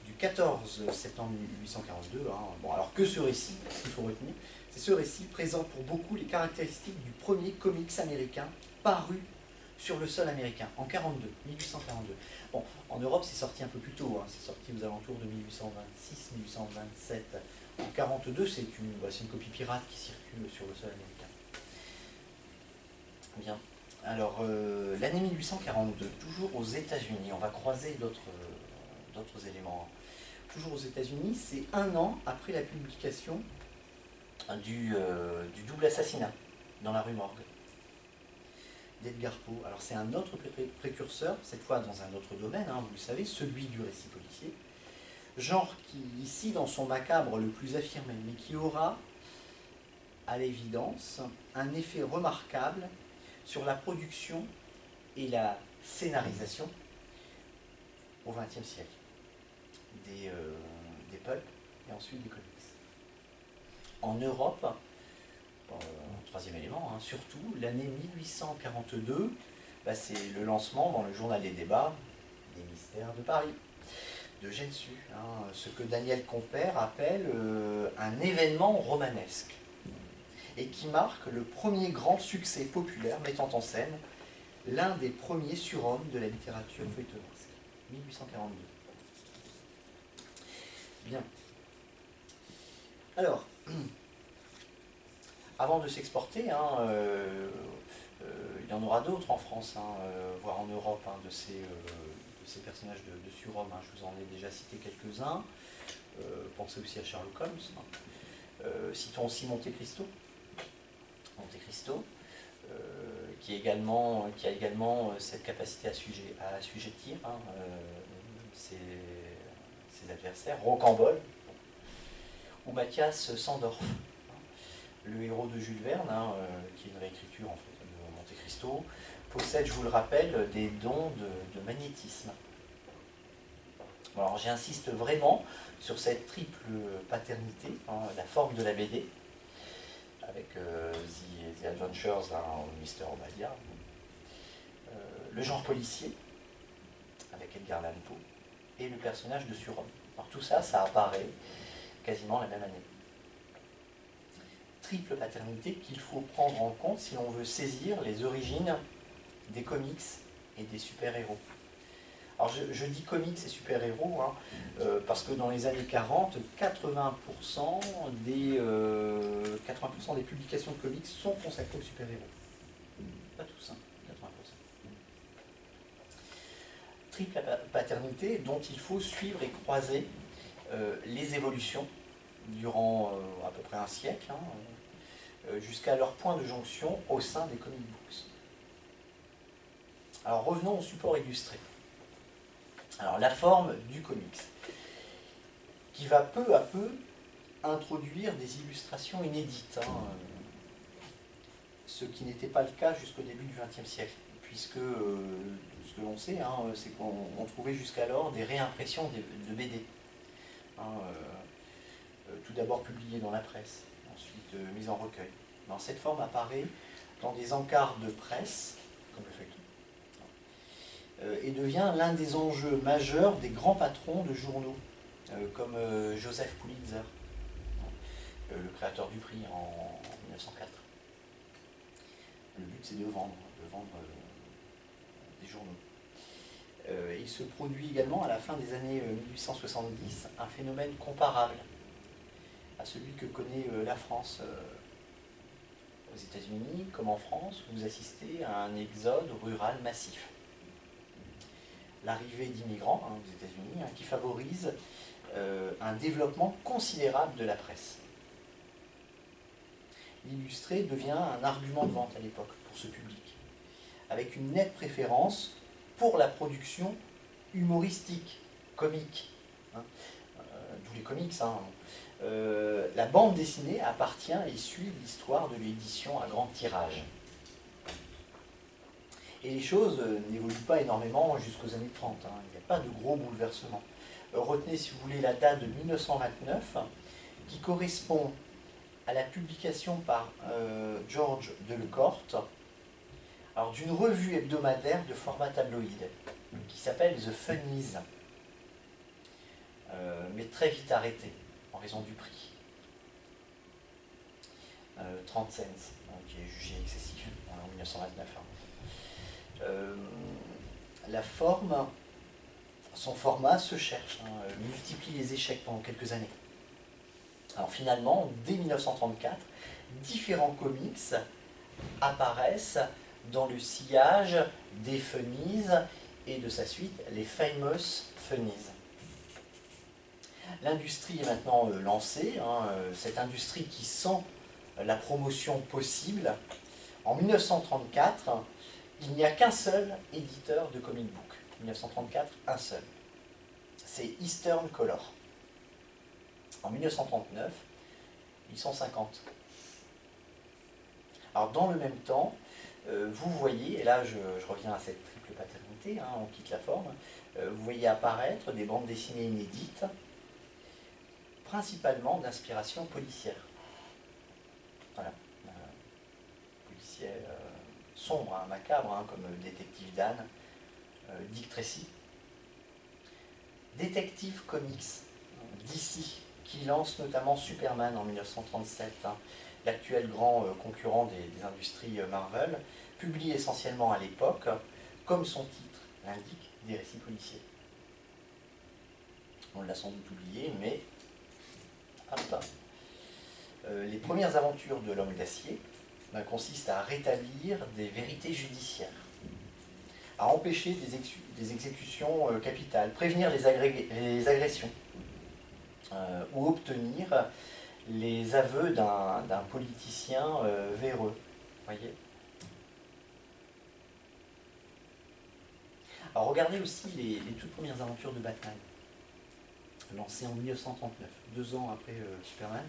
du 14 septembre 1842. Hein. Bon, alors que ce récit, ce qu'il faut retenir, c'est ce récit présente pour beaucoup les caractéristiques du premier comics américain paru sur le sol américain, en 1842. Bon, en Europe, c'est sorti un peu plus tôt, hein. C'est sorti aux alentours de 1826, 1827. En 1942, c'est une copie pirate qui circule sur le sol américain. Bien. Alors, l'année 1842, toujours aux États-Unis, on va croiser d'autres éléments. Toujours aux États-Unis, c'est un an après la publication du double assassinat dans la rue Morgue d'Edgar Poe. Alors c'est un autre précurseur, cette fois dans un autre domaine, hein, vous le savez, celui du récit policier. Genre qui, ici, dans son macabre le plus affirmé, mais qui aura, à l'évidence, un effet remarquable sur la production et la scénarisation au XXe siècle des pulps et ensuite des comics. En Europe, troisième élément, hein, surtout, l'année 1842, c'est le lancement dans le journal des débats des mystères de Paris, de Gensu, hein, ce que Daniel Compère appelle un événement romanesque, et qui marque le premier grand succès populaire mettant en scène l'un des premiers surhommes de la littérature feuilletonesque, 1842. Bien. Alors, avant de s'exporter, hein, il y en aura d'autres en France, hein, voire en Europe, hein, de ces personnages de surhommes. Hein, je vous en ai déjà cité quelques-uns. Pensez aussi à Sherlock Holmes. Hein. Citons aussi Monte Cristo. Qui a également cette capacité à assujettir hein, ses adversaires. Rocambole, ou Mathias Sandorf, le héros de Jules Verne, hein, qui est une réécriture en fait, de Monte Cristo, possède, je vous le rappelle, des dons de magnétisme. Alors j'insiste vraiment sur cette triple paternité, hein, la forme de la BD, avec The Adventures of Mr. Obadiah, le genre policier, avec Edgar Allan Poe, et le personnage de surhomme. Alors tout ça, ça apparaît quasiment la même année. Triple paternité qu'il faut prendre en compte si l'on veut saisir les origines des comics et des super-héros. Alors je dis comics et super-héros, hein, parce que dans les années 40, 80% des publications de comics sont consacrées aux super-héros. Pas tous, hein, 80%. Triple paternité dont il faut suivre et croiser les évolutions durant à peu près un siècle, hein, jusqu'à leur point de jonction au sein des comic books. Alors revenons au support illustré. Alors la forme du comics, qui va peu à peu introduire des illustrations inédites, hein, ce qui n'était pas le cas jusqu'au début du XXe siècle, puisque ce que l'on sait, hein, c'est qu'on trouvait jusqu'alors des réimpressions de BD, hein, tout d'abord publiées dans la presse, ensuite mises en recueil. Alors, cette forme apparaît dans des encarts de presse, comme le feuilleton, et devient l'un des enjeux majeurs des grands patrons de journaux, comme Joseph Pulitzer, le créateur du prix en 1904. Le but, c'est de vendre des journaux. Il se produit également à la fin des années 1870 un phénomène comparable à celui que connaît la France aux États-Unis, comme en France, où vous assistez à un exode rural massif. L'arrivée d'immigrants aux États-Unis, qui favorise un développement considérable de la presse. L'illustré devient un argument de vente à l'époque pour ce public, avec une nette préférence pour la production humoristique, comique. Hein. D'où les comics. Hein. La bande dessinée appartient et suit l'histoire de l'édition à grand tirage. Et les choses n'évoluent pas énormément jusqu'aux années 30. Hein. Il n'y a pas de gros bouleversements. Retenez, si vous voulez, la date de 1929, qui correspond à la publication par George Delecourt d'une revue hebdomadaire de format tabloïd qui s'appelle The Funnies, mais très vite arrêtée en raison du prix. 30 cents, qui est jugé excessif en 1929. Son format se cherche, multiplie les échecs pendant quelques années. Alors finalement, dès 1934, différents comics apparaissent dans le sillage des Funnies et de sa suite, les Famous Funnies. L'industrie est maintenant lancée, cette industrie qui sent la promotion possible. En 1934, il n'y a qu'un seul éditeur de comic book. 1934, un seul. C'est Eastern Color. En 1939, ils sont 50. Alors dans le même temps, vous voyez, et là je reviens à cette triple paternité, on quitte la forme, vous voyez apparaître des bandes dessinées inédites, principalement d'inspiration policière. Voilà. Policière sombre, macabre, comme Détective Dan, Dick Tracy. Detective Comics, DC, qui lance notamment Superman en 1937, l'actuel grand concurrent des industries Marvel, publie essentiellement à l'époque, comme son titre l'indique, des récits policiers. On l'a sans doute oublié, mais hop. Les premières aventures de l'homme d'acier consistent à rétablir des vérités judiciaires, à empêcher des exécutions capitales, prévenir les agressions, ou obtenir les aveux d'un politicien véreux. Voyez. Alors regardez aussi les toutes premières aventures de Batman, lancées en 1939, 2 ans après Superman.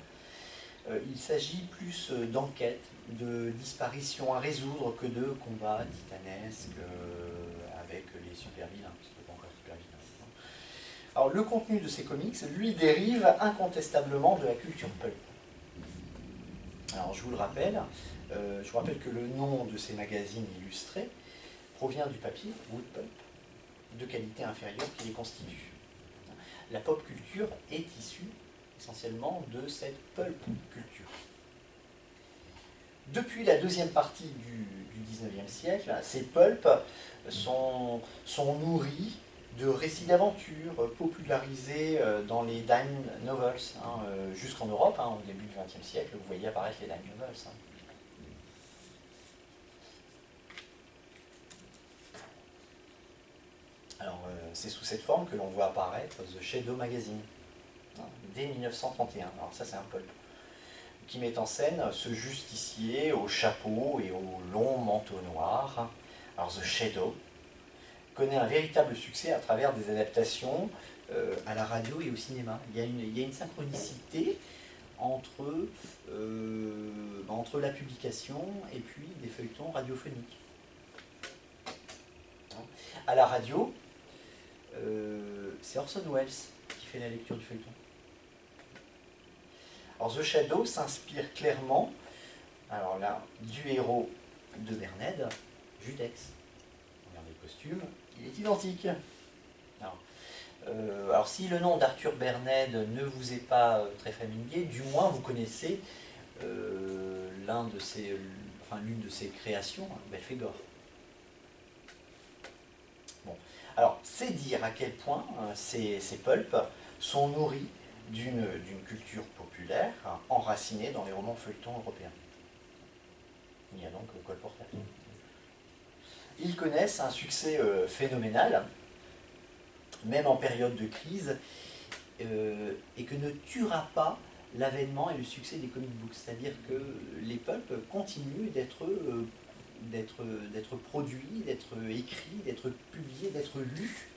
Il s'agit plus d'enquêtes, de disparitions à résoudre que de combats titanesques avec les super-vilains. C'était pas encore super-vilain. Alors le contenu de ces comics, lui, dérive incontestablement de la culture pulp. Alors je vous rappelle que le nom de ces magazines illustrés provient du papier, wood pulp, de qualité inférieure qui les constitue. La pop culture est issue essentiellement de cette pulp culture. Depuis la deuxième partie du XIXe siècle, ces pulps sont nourris de récits d'aventure popularisés dans les dime novels, hein, jusqu'en Europe, hein, au début du XXe siècle, vous voyez apparaître les dime novels. Hein. Alors, c'est sous cette forme que l'on voit apparaître The Shadow Magazine, hein, dès 1931. Alors ça, c'est un pulp qui met en scène ce justicier au chapeau et au long manteau noir. Alors The Shadow connaît un véritable succès à travers des adaptations à la radio et au cinéma. Il y a une synchronicité entre la publication et puis des feuilletons radiophoniques. À la radio, c'est Orson Welles qui fait la lecture du feuilleton. Alors The Shadow s'inspire clairement, alors là, du héros de Bernède, Judex. Regardez le costume, il est identique. Alors si le nom d'Arthur Bernède ne vous est pas très familier, du moins vous connaissez l'une de ses créations, Belphégor. Bon. Alors c'est dire à quel point ces pulps sont nourris d'une culture populaire enracinée dans les romans feuilletons européens. Il y a donc Cole Porter. Ils connaissent un succès phénoménal, même en période de crise, et que ne tuera pas l'avènement et le succès des comic books. C'est-à-dire que les pulps continuent d'être produits, d'être écrits, d'être publiés, d'être lus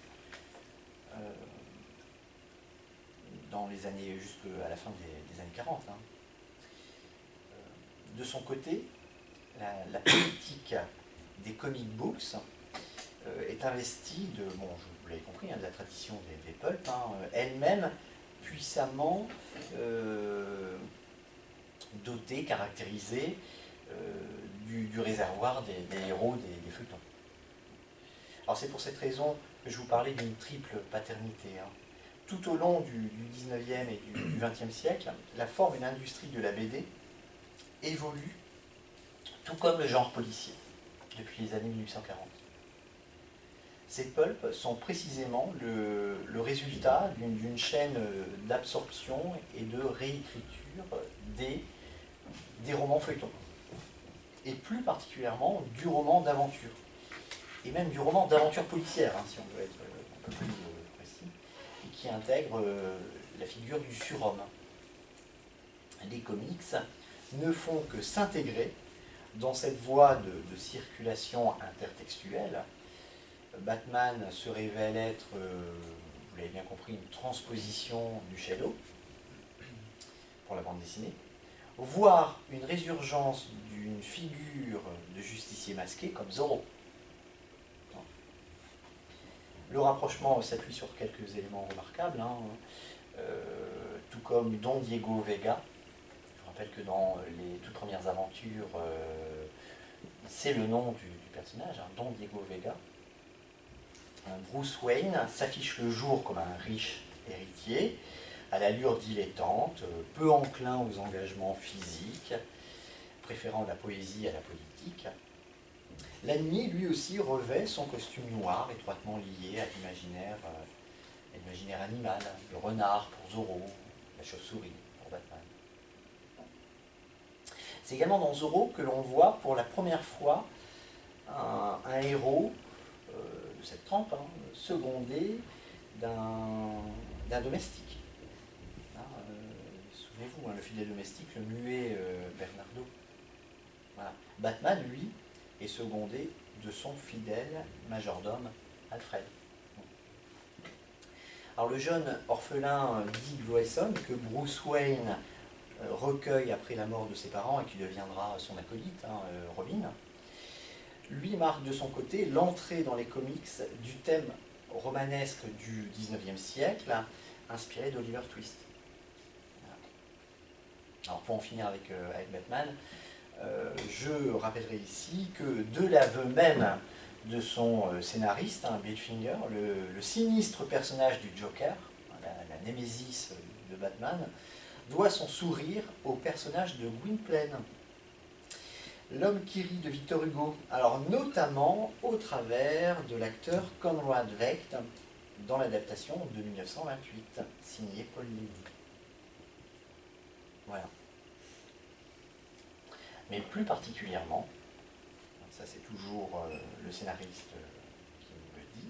dans les années, jusqu'à la fin des années 40. Hein. De son côté, la politique des comic books est investie de, bon, vous l'avez compris, hein, de la tradition des pulps, hein, elle-même puissamment dotée, caractérisée du réservoir des héros des feuilletons. Alors c'est pour cette raison que je vous parlais d'une triple paternité. Hein. Tout au long du 19e et du 20e siècle, la forme et l'industrie de la BD évoluent, tout comme le genre policier, depuis les années 1840. Ces pulps sont précisément le résultat d'une chaîne d'absorption et de réécriture des romans feuilletons. Et plus particulièrement du roman d'aventure. Et même du roman d'aventure policière, hein, si on veut être un peu plus précis, et qui intègre la figure du surhomme. Les comics ne font que s'intégrer dans cette voie de circulation intertextuelle. Batman se révèle être, vous l'avez bien compris, une transposition du Shadow pour la bande dessinée, voire une résurgence d'une figure de justicier masqué comme Zorro. Le rapprochement s'appuie sur quelques éléments remarquables, hein, tout comme Don Diego Vega. Je rappelle que dans les toutes premières aventures, c'est le nom du personnage, hein, Don Diego Vega. Bruce Wayne s'affiche le jour comme un riche héritier, à l'allure dilettante, peu enclin aux engagements physiques, préférant la poésie à la politique. La nuit, lui aussi, revêt son costume noir, étroitement lié à l'imaginaire animal, le renard pour Zorro, la chauve-souris pour Batman. C'est également dans Zorro que l'on voit pour la première fois un héros de cette trempe, hein, secondé d'un domestique. Hein, souvenez-vous, hein, le fidèle domestique, le muet Bernardo. Voilà. Batman, lui, est secondé de son fidèle majordome Alfred. Alors le jeune orphelin Dick Grayson, que Bruce Wayne recueille après la mort de ses parents et qui deviendra son acolyte, hein, Robin, lui marque de son côté l'entrée dans les comics du thème romanesque du 19e siècle, inspiré d'Oliver Twist. Alors pour en finir avec Batman, je rappellerai ici que de l'aveu même de son scénariste, hein, Bill Finger, le sinistre personnage du Joker, la némésis de Batman, doit son sourire au personnage de Gwynplaine, l'homme qui rit de Victor Hugo, alors notamment au travers de l'acteur Conrad Veidt dans l'adaptation de 1928, signée Paul Lévy. Voilà. Mais plus particulièrement, ça c'est toujours le scénariste qui nous le dit,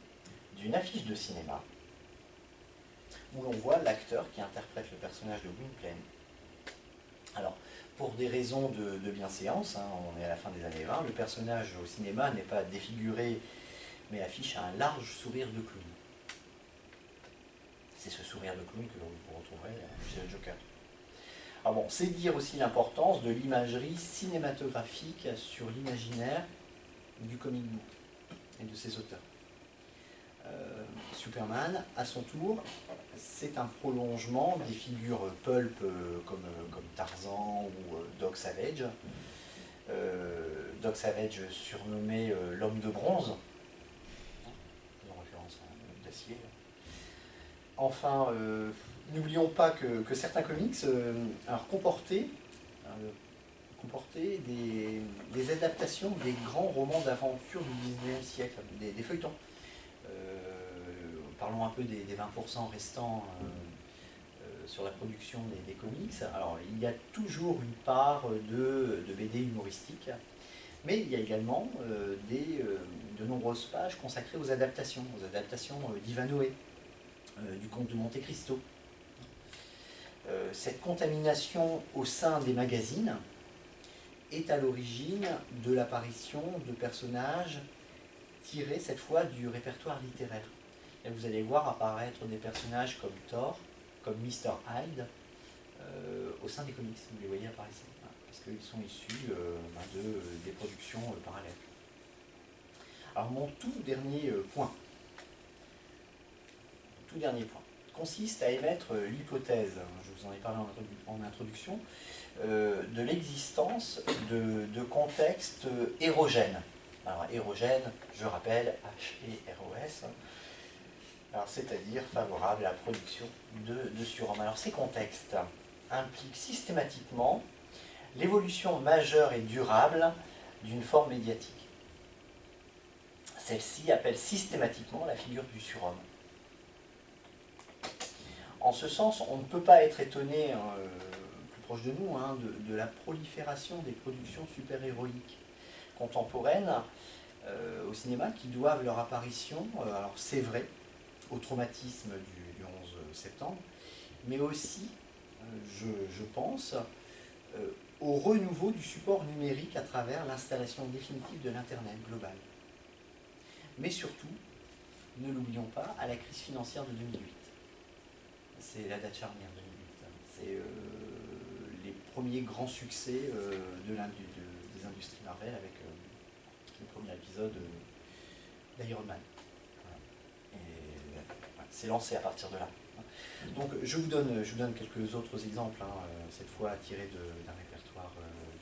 d'une affiche de cinéma où l'on voit l'acteur qui interprète le personnage de Gwynplaine. Alors, pour des raisons de bienséance, hein, on est à la fin des années 20, le personnage au cinéma n'est pas défiguré, mais affiche un large sourire de clown. C'est ce sourire de clown que vous retrouverez chez le Joker. Alors bon, c'est dire aussi l'importance de l'imagerie cinématographique sur l'imaginaire du comic book et de ses auteurs. Superman, à son tour, c'est un prolongement des figures pulp comme Tarzan ou Doc Savage. Doc Savage surnommé l'homme de bronze, en référence à l'homme d'acier. Enfin, n'oublions pas que certains comics comportaient des adaptations des grands romans d'aventure du 19e siècle, des feuilletons. Parlons un peu des 20% restants sur la production des comics. Alors, il y a toujours une part de BD humoristique, mais il y a également de nombreuses pages consacrées aux adaptations d'Ivanhoé, du Comte de Monte Cristo. Cette contamination au sein des magazines est à l'origine de l'apparition de personnages tirés cette fois du répertoire littéraire. Et vous allez voir apparaître des personnages comme Thor, comme Mr. Hyde, au sein des comics. Vous les voyez apparaître, parce qu'ils sont issus des productions parallèles. Alors mon tout dernier point consiste à émettre l'hypothèse, je vous en ai parlé en introduction, de l'existence de contextes érogènes. Alors érogène, je rappelle, H-E-R-O-S, c'est-à-dire favorable à la production de surhommes. Alors ces contextes impliquent systématiquement l'évolution majeure et durable d'une forme médiatique. Celle-ci appelle systématiquement la figure du surhomme. En ce sens, on ne peut pas être étonné, plus proche de nous, de la prolifération des productions super-héroïques contemporaines au cinéma qui doivent leur apparition, alors c'est vrai, au traumatisme du 11 septembre, mais aussi, je pense, au renouveau du support numérique à travers l'installation définitive de l'Internet global. Mais surtout, ne l'oublions pas, à la crise financière de 2008. C'est la date charnière 2008. C'est les premiers grands succès des industries Marvel avec le premier épisode d'Iron Man. C'est lancé à partir de là. Donc je vous donne quelques autres exemples, cette fois tirés d'un répertoire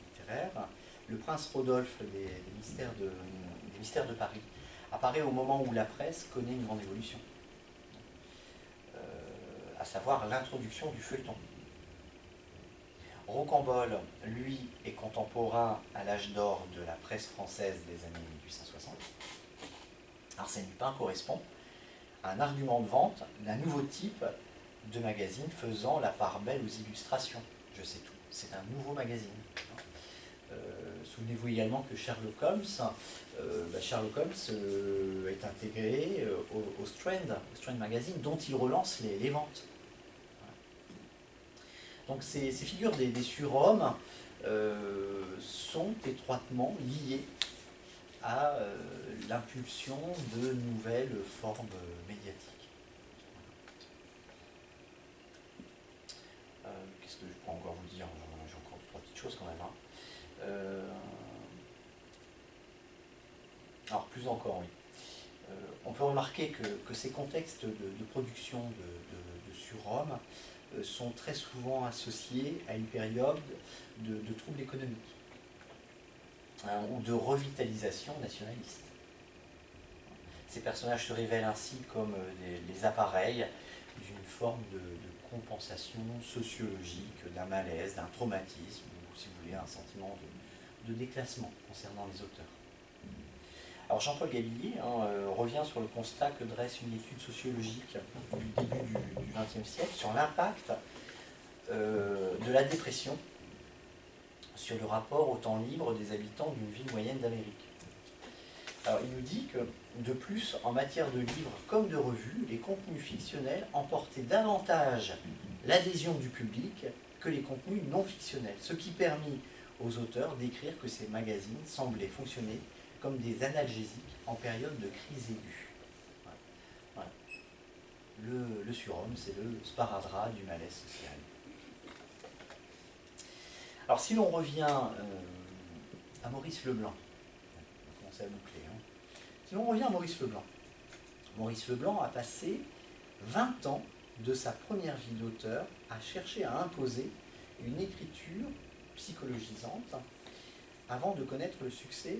littéraire. Le prince Rodolphe des mystères de Paris apparaît au moment où la presse connaît une grande évolution, à savoir l'introduction du feuilleton. Rocambole, lui, est contemporain à l'âge d'or de la presse française des années 1860. Arsène Lupin correspond à un argument de vente d'un nouveau type de magazine faisant la part belle aux illustrations. Je sais tout, c'est un nouveau magazine. Souvenez-vous également que Sherlock Holmes est intégré au Strand Magazine, dont il relance les ventes. Donc ces figures des surhommes sont étroitement liées à l'impulsion de nouvelles formes médiatiques. Qu'est-ce que je peux encore vous dire? J'ai encore trois petites choses quand même. Alors plus encore, oui. On peut remarquer que ces contextes de production de surhommes sont très souvent associés à une période de troubles économiques ou de revitalisation nationaliste. Ces personnages se révèlent ainsi comme les appareils d'une forme de compensation sociologique, d'un malaise, d'un traumatisme, ou si vous voulez, un sentiment de déclassement concernant les auteurs. Alors Jean-Paul Gavillier revient sur le constat que dresse une étude sociologique du début du XXe siècle sur l'impact de la dépression sur le rapport au temps libre des habitants d'une ville moyenne d'Amérique. Alors il nous dit que, de plus, en matière de livres comme de revues, les contenus fictionnels emportaient davantage l'adhésion du public que les contenus non fictionnels, ce qui permit aux auteurs d'écrire que ces magazines semblaient fonctionner comme des analgésiques en période de crise aiguë. Voilà. Le surhomme, c'est le sparadrap du malaise social. Alors si l'on revient à Maurice Leblanc, on va commencer à boucler. Si l'on revient à Maurice Leblanc a passé 20 ans de sa première vie d'auteur à chercher à imposer une écriture psychologisante avant de connaître le succès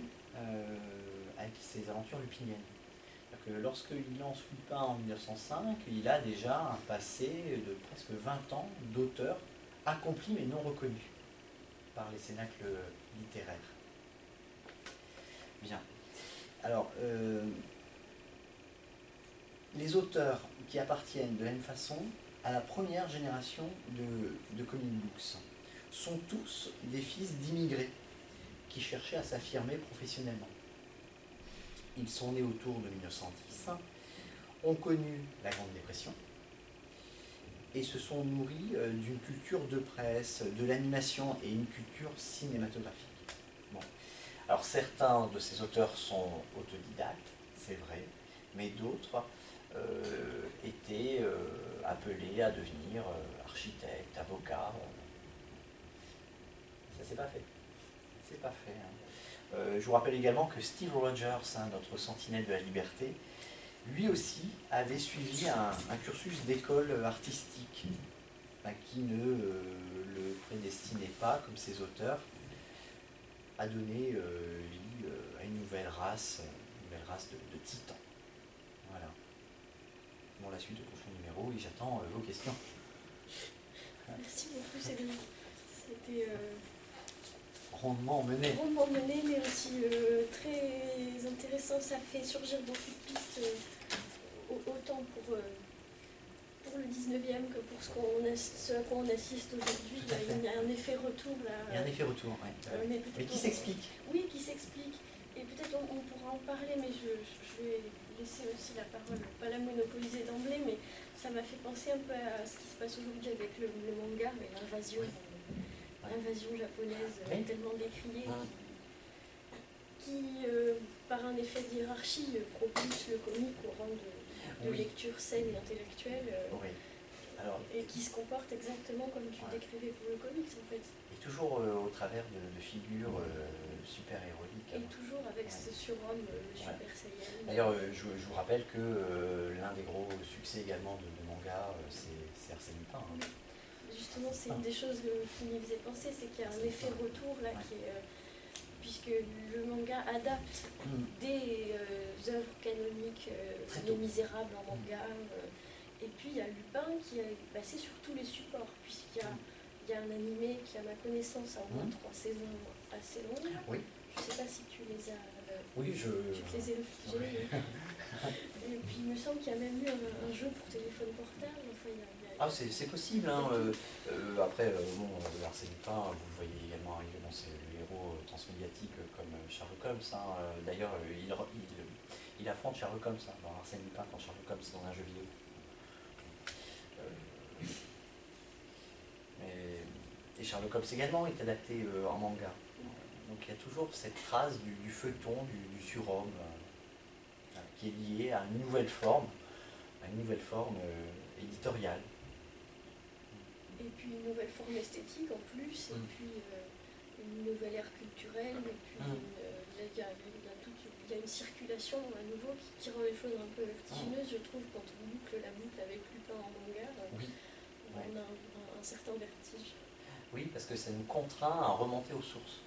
avec ses aventures lupiniennes. Lorsqu'il lance Lupin en 1905, il a déjà un passé de presque 20 ans d'auteur accompli mais non reconnu par les cénacles littéraires. Bien. Alors, les auteurs qui appartiennent de la même façon à la première génération de comic books sont tous des fils d'immigrés qui cherchaient à s'affirmer professionnellement. Ils sont nés autour de 1910, ont connu la Grande Dépression et se sont nourris d'une culture de presse, de l'animation et une culture cinématographique. Bon. Alors certains de ces auteurs sont autodidactes, c'est vrai, mais d'autres étaient appelés à devenir architectes, avocats. Ça s'est pas fait. C'est pas fait. Je vous rappelle également que Steve Rogers, notre sentinelle de la liberté, lui aussi avait suivi un cursus d'école artistique qui ne le prédestinait pas, comme ses auteurs, à donner vie à une nouvelle race de titans. Voilà. Bon, la suite au prochain numéro et j'attends vos questions. Merci beaucoup, c'était rondement mené. Rondement mené, mais aussi très intéressant. Ça fait surgir beaucoup de pistes, autant pour le 19e que pour ce à quoi on assiste aujourd'hui. Il y a un effet retour là. Il y a un effet retour, oui. Mais qui s'explique. Oui, qui s'explique. Et peut-être on pourra en parler, mais je vais laisser aussi la parole, pas la monopoliser d'emblée, mais ça m'a fait penser un peu à ce qui se passe aujourd'hui avec le manga, mais l'invasion japonaise tellement décriée, qui par un effet de hiérarchie, propulse le comique au rang de lecture saine et intellectuelle, et qui se comporte exactement comme tu décrivais pour le comics en fait. Et toujours au travers de figures super-héroïques. Et toujours avec ce surhomme, le Super Saiyan. D'ailleurs, je vous rappelle que l'un des gros succès également de manga, c'est Arsène Lupin. Justement, c'est une des choses qui m'y faisait penser, c'est qu'il y a un effet retour là qui est... puisque le manga adapte des œuvres canoniques, Les Misérables en manga, et puis il y a Lupin qui est passé sur tous les supports, puisqu'il y a un animé qui, à ma connaissance, a au moins 3 saisons assez longues. Oui. Je ne sais pas si tu les as... oui, tu te les as infligées. Et puis il me semble qu'il y a même eu un jeu pour téléphone portable. Enfin, c'est possible. Après, Arsène Lupin, vous le voyez également arriver dans le héros transmédiatique comme Sherlock Holmes. D'ailleurs, il affronte Sherlock Holmes dans Arsène Lupin quand Sherlock Holmes est dans un jeu vidéo. Et Sherlock Holmes également est adapté en manga. Donc il y a toujours cette trace du feuilleton, du surhomme, qui est liée à une nouvelle forme éditoriale. Et puis une nouvelle forme esthétique en plus, et puis une nouvelle ère culturelle, et puis il y a une circulation à nouveau qui rend les choses un peu vertigineuses, je trouve, quand on boucle la boucle avec Lupin en manga. On a un certain vertige. Oui, parce que ça nous contraint à remonter aux sources.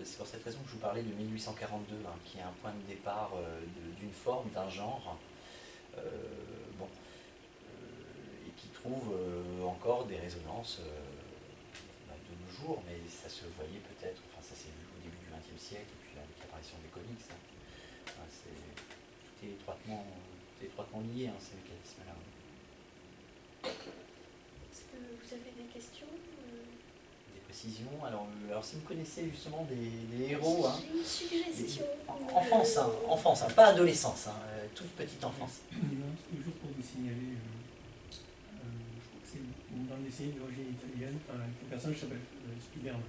C'est pour cette raison que je vous parlais de 1842, qui est un point de départ d'une forme, d'un genre, et qui trouve encore des résonances de nos toujours, mais ça se voyait peut-être, enfin ça s'est vu au début du XXe siècle, et puis avec l'apparition des comics, hein. Enfin, tout est étroitement lié, hein, ces mécanismes-là. Est-ce que vous avez des questions? Des précisions. Alors si vous connaissez justement des héros, hein, J'ai une suggestion. enfance, hein, pas adolescence, hein, toute petite enfance. Juste pour vous signaler, je crois que c'est une bande dessinée d'origine italienne, le personnage s'appelle Spider-Man.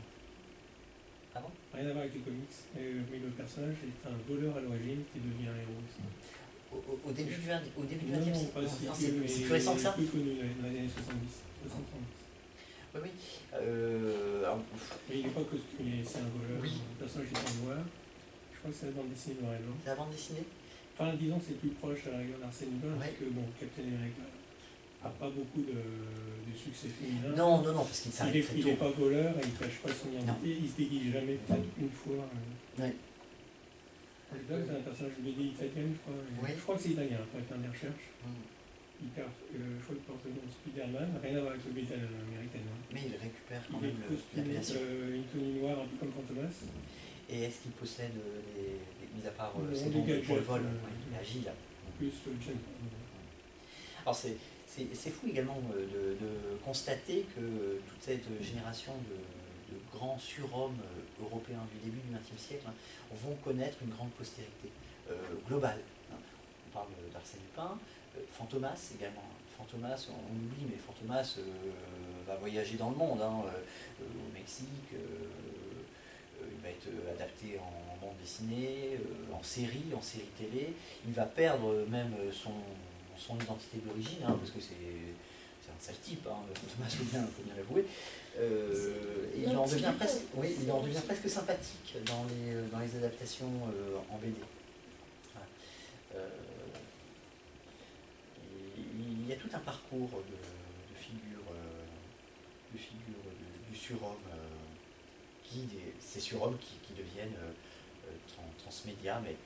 Ah bon? Rien à voir avec les comics, mais le personnage est un voleur à l'origine qui devient un héros aussi. Au début du Non, XXe pas siècle? si, C'est mais plus récent que ça? plus connu dans les années 70, 70. Oui, oui. Mais il n'est pas costumé, c'est un voleur. Oui. Le personnage est en noir. Je crois que c'est la bande dessinée noir et blanc. C'est la bande dessinée? Enfin, disons que c'est plus proche à la rigueur d'Arsène Lupin, Ouais. parce que bon, Captain America n'a pas beaucoup de succès féminin. Non, parce qu'il s'arrête très Il tôt. n'est pas voleur, il ne cache pas son identité, il se déguise jamais, peut-être une fois. Ouais. Là, c'est un personnage de BD italienne, je crois. Oui. Je crois que c'est italien, après faire des recherches. Mm. Je crois qu'il porte le nom de Spider-Man, rien à voir avec le BD américain. Mais il récupère quand Il est même costumé, l'appellation. une tenue noire, un peu comme Fantomas. Et est-ce qu'il possède, mis à part Non, ses des dons gadgets, pour le vol, il est agile. Plus James Bond. Alors c'est fou également de constater que toute cette génération de grands surhommes européens du début du XXe siècle, hein, vont connaître une grande postérité globale, hein. On parle d'Arsène Lupin, Fantomas également. Fantomas, on oublie, mais Fantomas va voyager dans le monde, hein, au Mexique, il va être adapté en bande dessinée, en série télé. Il va perdre même son identité d'origine, hein, parce que c'est un sale type, hein, Fantomas, faut bien l'avouer. Et il en devient presque sympathique dans les adaptations en BD. Voilà. Il y a tout un parcours de figures du surhomme, ces surhommes qui deviennent transmédia, mais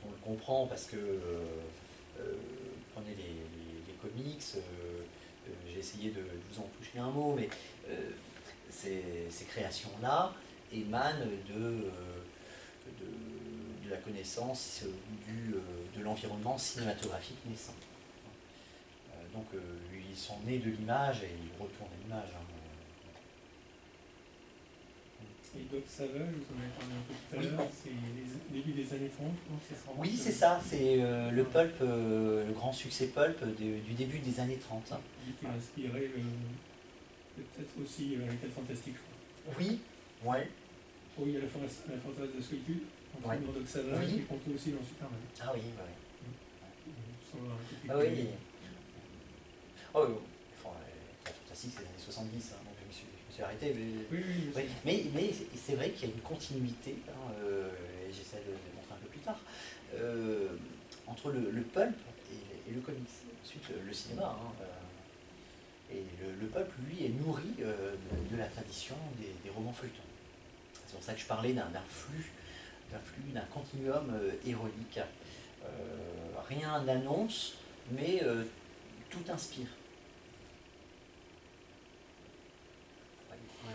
on le comprend parce que prenez les comics, j'ai essayé de vous en toucher un mot, mais ces créations-là émanent de la connaissance de l'environnement cinématographique naissant. Donc ils sont nés de l'image et ils retournent à l'image. Hein. Et Doc Savage, vous en avez parlé un peu tout à l'heure, c'est les débuts des années 30, non, c'est ça? Oui, c'est ça, c'est le pulp, le grand succès pulp du début des années 30. Hein. Qui a inspiré peut-être aussi les 4 Fantastiques, je crois. Oui, ouais. Oui, il y a la forteresse de solitude, entre Ouais. Doc Savage, Oui. et compte aussi dans Superman. Ah oui, ouais. Ah oui. Oh, enfin, fantastique, c'est les années 70, hein, donc je me suis arrêté. Mais, oui. mais c'est vrai qu'il y a une continuité, hein, et j'essaie de le montrer un peu plus tard, entre le pulp et le comics. Ensuite, le cinéma. Hein, et le pulp, lui, est nourri de la tradition des romans feuilletons. C'est pour ça que je parlais d'un flux, d'un continuum héroïque. Rien n'annonce, mais tout inspire. La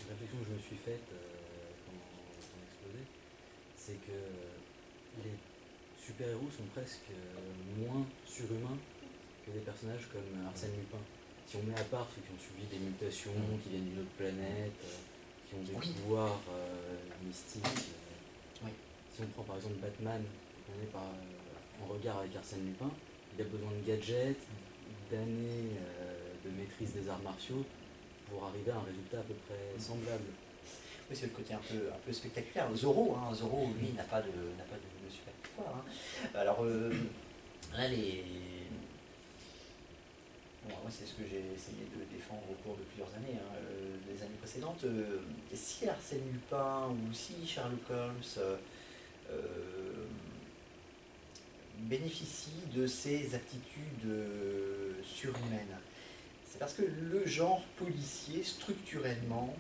réflexion que je me suis faite pendant l'exposé, c'est que les super-héros sont presque moins surhumains que des personnages comme Arsène Lupin. Si on met à part ceux qui ont subi des mutations, qui viennent d'une autre planète, qui ont des pouvoirs mystiques, si on prend par exemple Batman, on est en regard avec Arsène Lupin, il a besoin de gadgets, d'années de maîtrise des arts martiaux pour arriver à un résultat à peu près semblable. Oui, c'est le côté un peu spectaculaire. Zorro, lui, n'a pas de super pouvoir. Hein. Alors là, moi, c'est ce que j'ai essayé de défendre au cours de plusieurs années, hein, des années précédentes. Si Arsène Lupin ou si Sherlock Holmes bénéficie de ces aptitudes surhumaines, c'est parce que le genre policier, structurellement,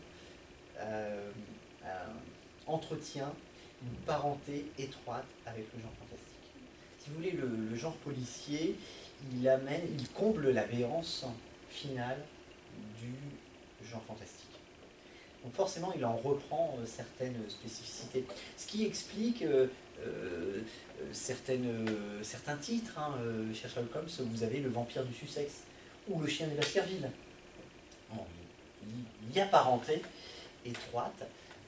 entretient une parenté étroite avec le genre fantastique. Si vous voulez, le genre policier, il comble la béance finale du genre fantastique. Donc forcément, il en reprend certaines spécificités. Ce qui explique certains titres. Chez Sherlock Holmes, vous avez le vampire du Sussex ou le chien des Baskerville. Bon, il y a parenté étroite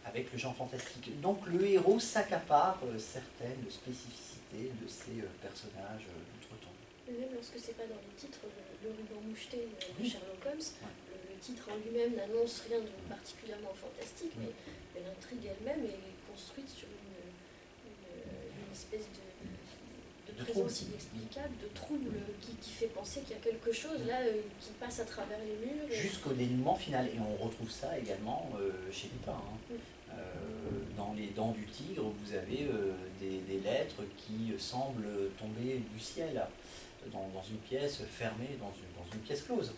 avec le genre fantastique. Donc le héros s'accapare certaines spécificités de ces personnages d'outre-tombe. Même lorsque c'est pas dans les titres, le ruban moucheté de Sherlock Holmes, le titre en lui-même n'annonce rien de particulièrement fantastique, mais l'intrigue elle-même est construite sur une espèce de présence inexplicable, de trouble qui fait penser qu'il y a quelque chose là qui passe à travers les murs. Jusqu'au dénouement final. Et on retrouve ça également chez Lupin. Dans Les Dents du Tigre, vous avez des lettres qui semblent tomber du ciel dans une pièce fermée, dans une pièce close.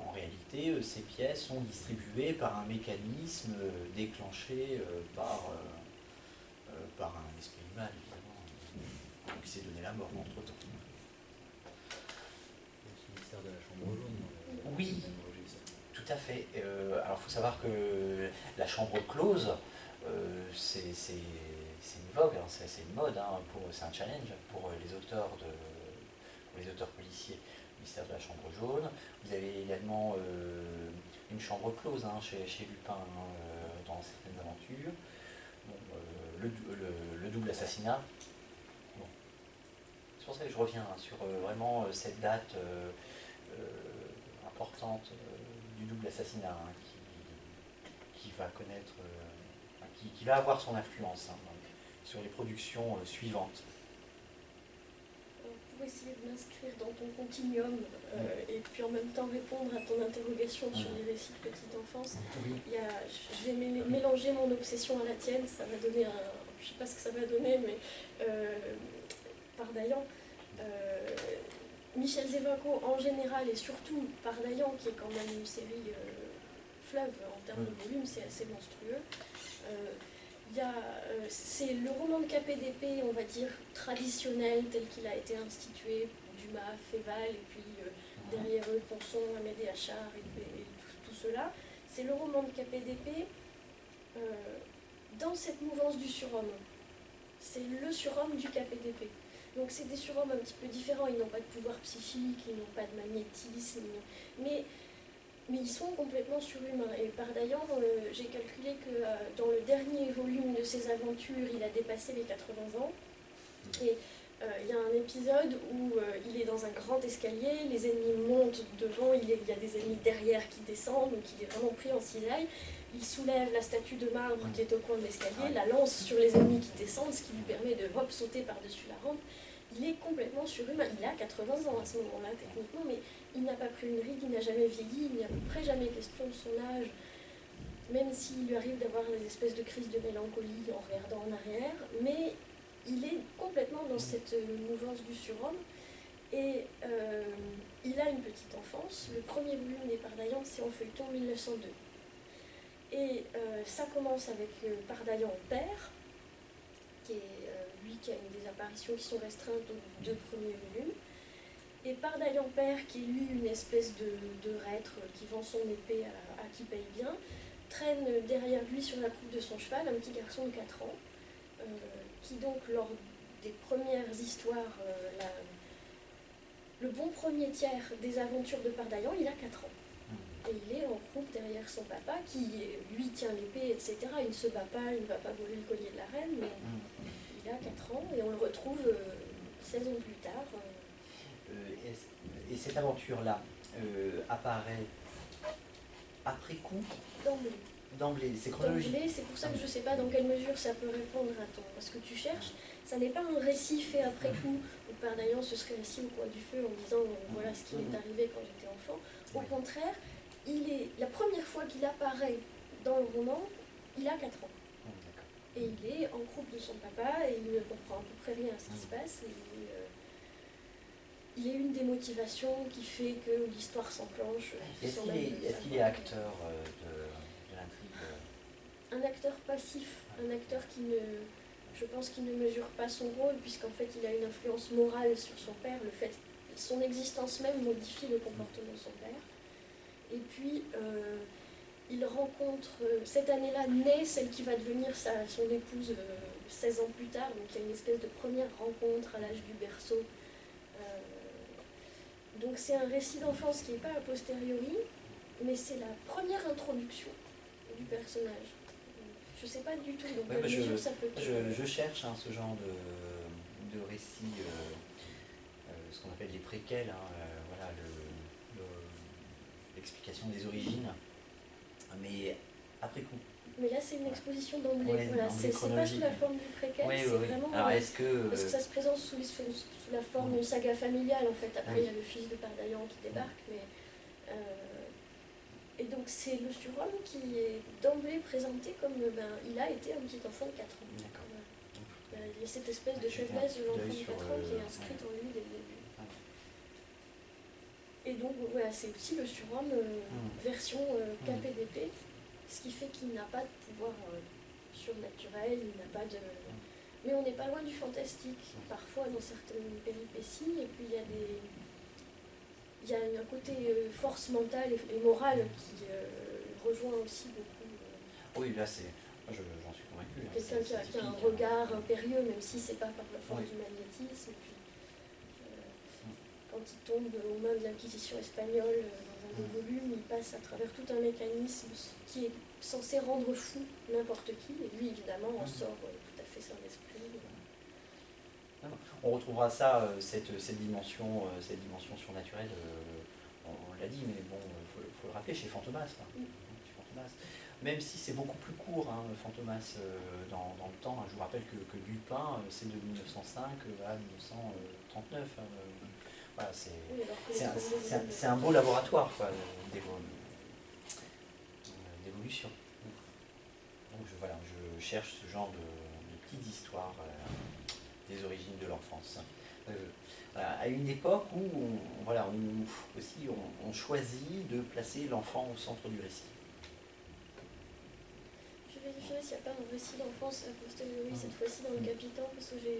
En réalité, ces pièces sont distribuées par un mécanisme déclenché par un esprit du mal, évidemment, qui s'est donné la mort entre-temps. Le mystère de la chambre jaune. Oui, tout à fait. Alors, il faut savoir que la chambre close, c'est une vogue, c'est une mode, c'est un challenge pour les auteurs policiers. Le mystère de la chambre jaune. Vous avez également une chambre close chez Lupin dans certaines aventures. Bon, le double assassinat. Bon. C'est pour ça que je reviens sur vraiment cette date importante du double assassinat qui va connaître, qui va avoir son influence sur les productions suivantes. Pour essayer de m'inscrire dans ton continuum et puis en même temps répondre à ton interrogation sur les récits de petite enfance, je vais mélanger mon obsession à la tienne, ça va donner je sais pas ce que ça va donner, mais Pardaillan, Michel Zévaco en général et surtout Pardaillan, qui est quand même une série fleuve en termes de volume, c'est assez monstrueux. C'est le roman de KPDP, on va dire, traditionnel, tel qu'il a été institué, Dumas, Féval, et puis derrière eux, Ponson, Amédée Achard et tout cela. C'est le roman de KPDP dans cette mouvance du surhomme. C'est le surhomme du KPDP. Donc c'est des surhommes un petit peu différents, ils n'ont pas de pouvoir psychique, ils n'ont pas de magnétisme, mais ils sont complètement surhumains. Et Pardaillan, j'ai calculé que dans le dernier volume de ses aventures, il a dépassé les 80 ans. Et il y a un épisode où il est dans un grand escalier, les ennemis montent devant, il y a des ennemis derrière qui descendent, donc il est vraiment pris en cisaille. Il soulève la statue de marbre qui est au coin de l'escalier, la lance sur les ennemis qui descendent, ce qui lui permet de sauter par-dessus la rampe. Il est complètement surhumain. Il a 80 ans à ce moment-là, techniquement, mais il n'a pas pris une ride, il n'a jamais vieilli, il n'y a à peu près jamais question de son âge, même s'il lui arrive d'avoir des espèces de crises de mélancolie en regardant en arrière, mais il est complètement dans cette mouvance du surhomme, et il a une petite enfance. Le premier volume des Pardaillan, c'est en feuilleton 1902. Et ça commence avec Pardaillan père, qui est lui qui a des apparitions qui sont restreintes aux 2 premiers volumes. Et Pardaillan père, qui est lui une espèce de reître qui vend son épée à qui paye bien, traîne derrière lui sur la croupe de son cheval un petit garçon de 4 ans, qui donc lors des premières histoires, le bon premier tiers des aventures de Pardaillan, il a 4 ans. Et il est en croupe derrière son papa, qui lui tient l'épée, etc. Il ne se bat pas, il ne va pas voler le collier de la reine, mais il a 4 ans, et on le retrouve 16 ans plus tard. Et cette aventure-là apparaît après coup? D'emblée, c'est chronologique. D'emblée, c'est pour ça que je ne sais pas dans quelle mesure ça peut répondre à ce que tu cherches. Ça n'est pas un récit fait après coup, où Pardaillan se serait assis au coin du feu en disant voilà ce qui m'est arrivé quand j'étais enfant. Au contraire, la première fois qu'il apparaît dans le roman, il a 4 ans. Et il est en croupe de son papa et il ne comprend à peu près rien à ce qui se passe. Il est une des motivations qui fait que l'histoire s'enclenche. Est-ce qu'il est acteur de l'intrigue? Un acteur passif, un acteur je pense qu'il ne mesure pas son rôle, puisqu'en fait il a une influence morale sur son père. Son existence même modifie le comportement de son père. Et puis, il rencontre, cette année-là, naît celle qui va devenir son épouse 16 ans plus tard. Donc il y a une espèce de première rencontre à l'âge du berceau. Donc c'est un récit d'enfance qui n'est pas a posteriori, mais c'est la première introduction du personnage. Je ne sais pas du tout dans quelle mesure ça peut être. Je cherche hein, ce genre de récit, ce qu'on appelle les préquels, hein, voilà, l'explication des origines, mais après coup. Mais là, c'est une exposition d'emblée. Ouais, voilà, c'est pas sous la forme du préquel, oui, c'est oui, oui. vraiment. Alors, parce que ça se présente sous la forme d'une saga familiale, en fait. Après, il y a le fils de Pardaillan qui débarque, mais. Et donc, c'est le surhomme qui est d'emblée présenté comme il a été un petit enfant de 4 ans. D'accord. Voilà. Il y a cette espèce de faiblesse de l'enfant de 4 ans qui est inscrite en lui dès le début. Et donc, voilà, c'est aussi le surhomme version KPDP. Ce qui fait qu'il n'a pas de pouvoir surnaturel, il n'a pas de... Mais on n'est pas loin du fantastique, parfois dans certaines péripéties, et puis il y a un côté force mentale et morale qui rejoint aussi beaucoup. Oui, là, j'en suis convaincu. Quelqu'un qui a un regard impérieux, même si c'est pas par la force du magnétisme. Et puis, quand il tombe aux mains de l'Inquisition espagnole, des volumes, il passe à travers tout un mécanisme qui est censé rendre fou n'importe qui, et lui évidemment en sort tout à fait sans esprit. On retrouvera ça, cette dimension surnaturelle, on l'a dit, mais bon, il faut le rappeler, chez Fantomas. Chez Fantomas. Même si c'est beaucoup plus court, hein, Fantomas, dans le temps. Je vous rappelle que Dupin, c'est de 1905 à 1939. Voilà, c'est un beau laboratoire d'évolution. Donc je cherche ce genre de petites histoires des origines de l'enfance. À une époque où on choisit de placer l'enfant au centre du récit. Je vais vérifier s'il n'y a pas un récit d'enfance a posteriori cette fois-ci dans le Capitan, parce que je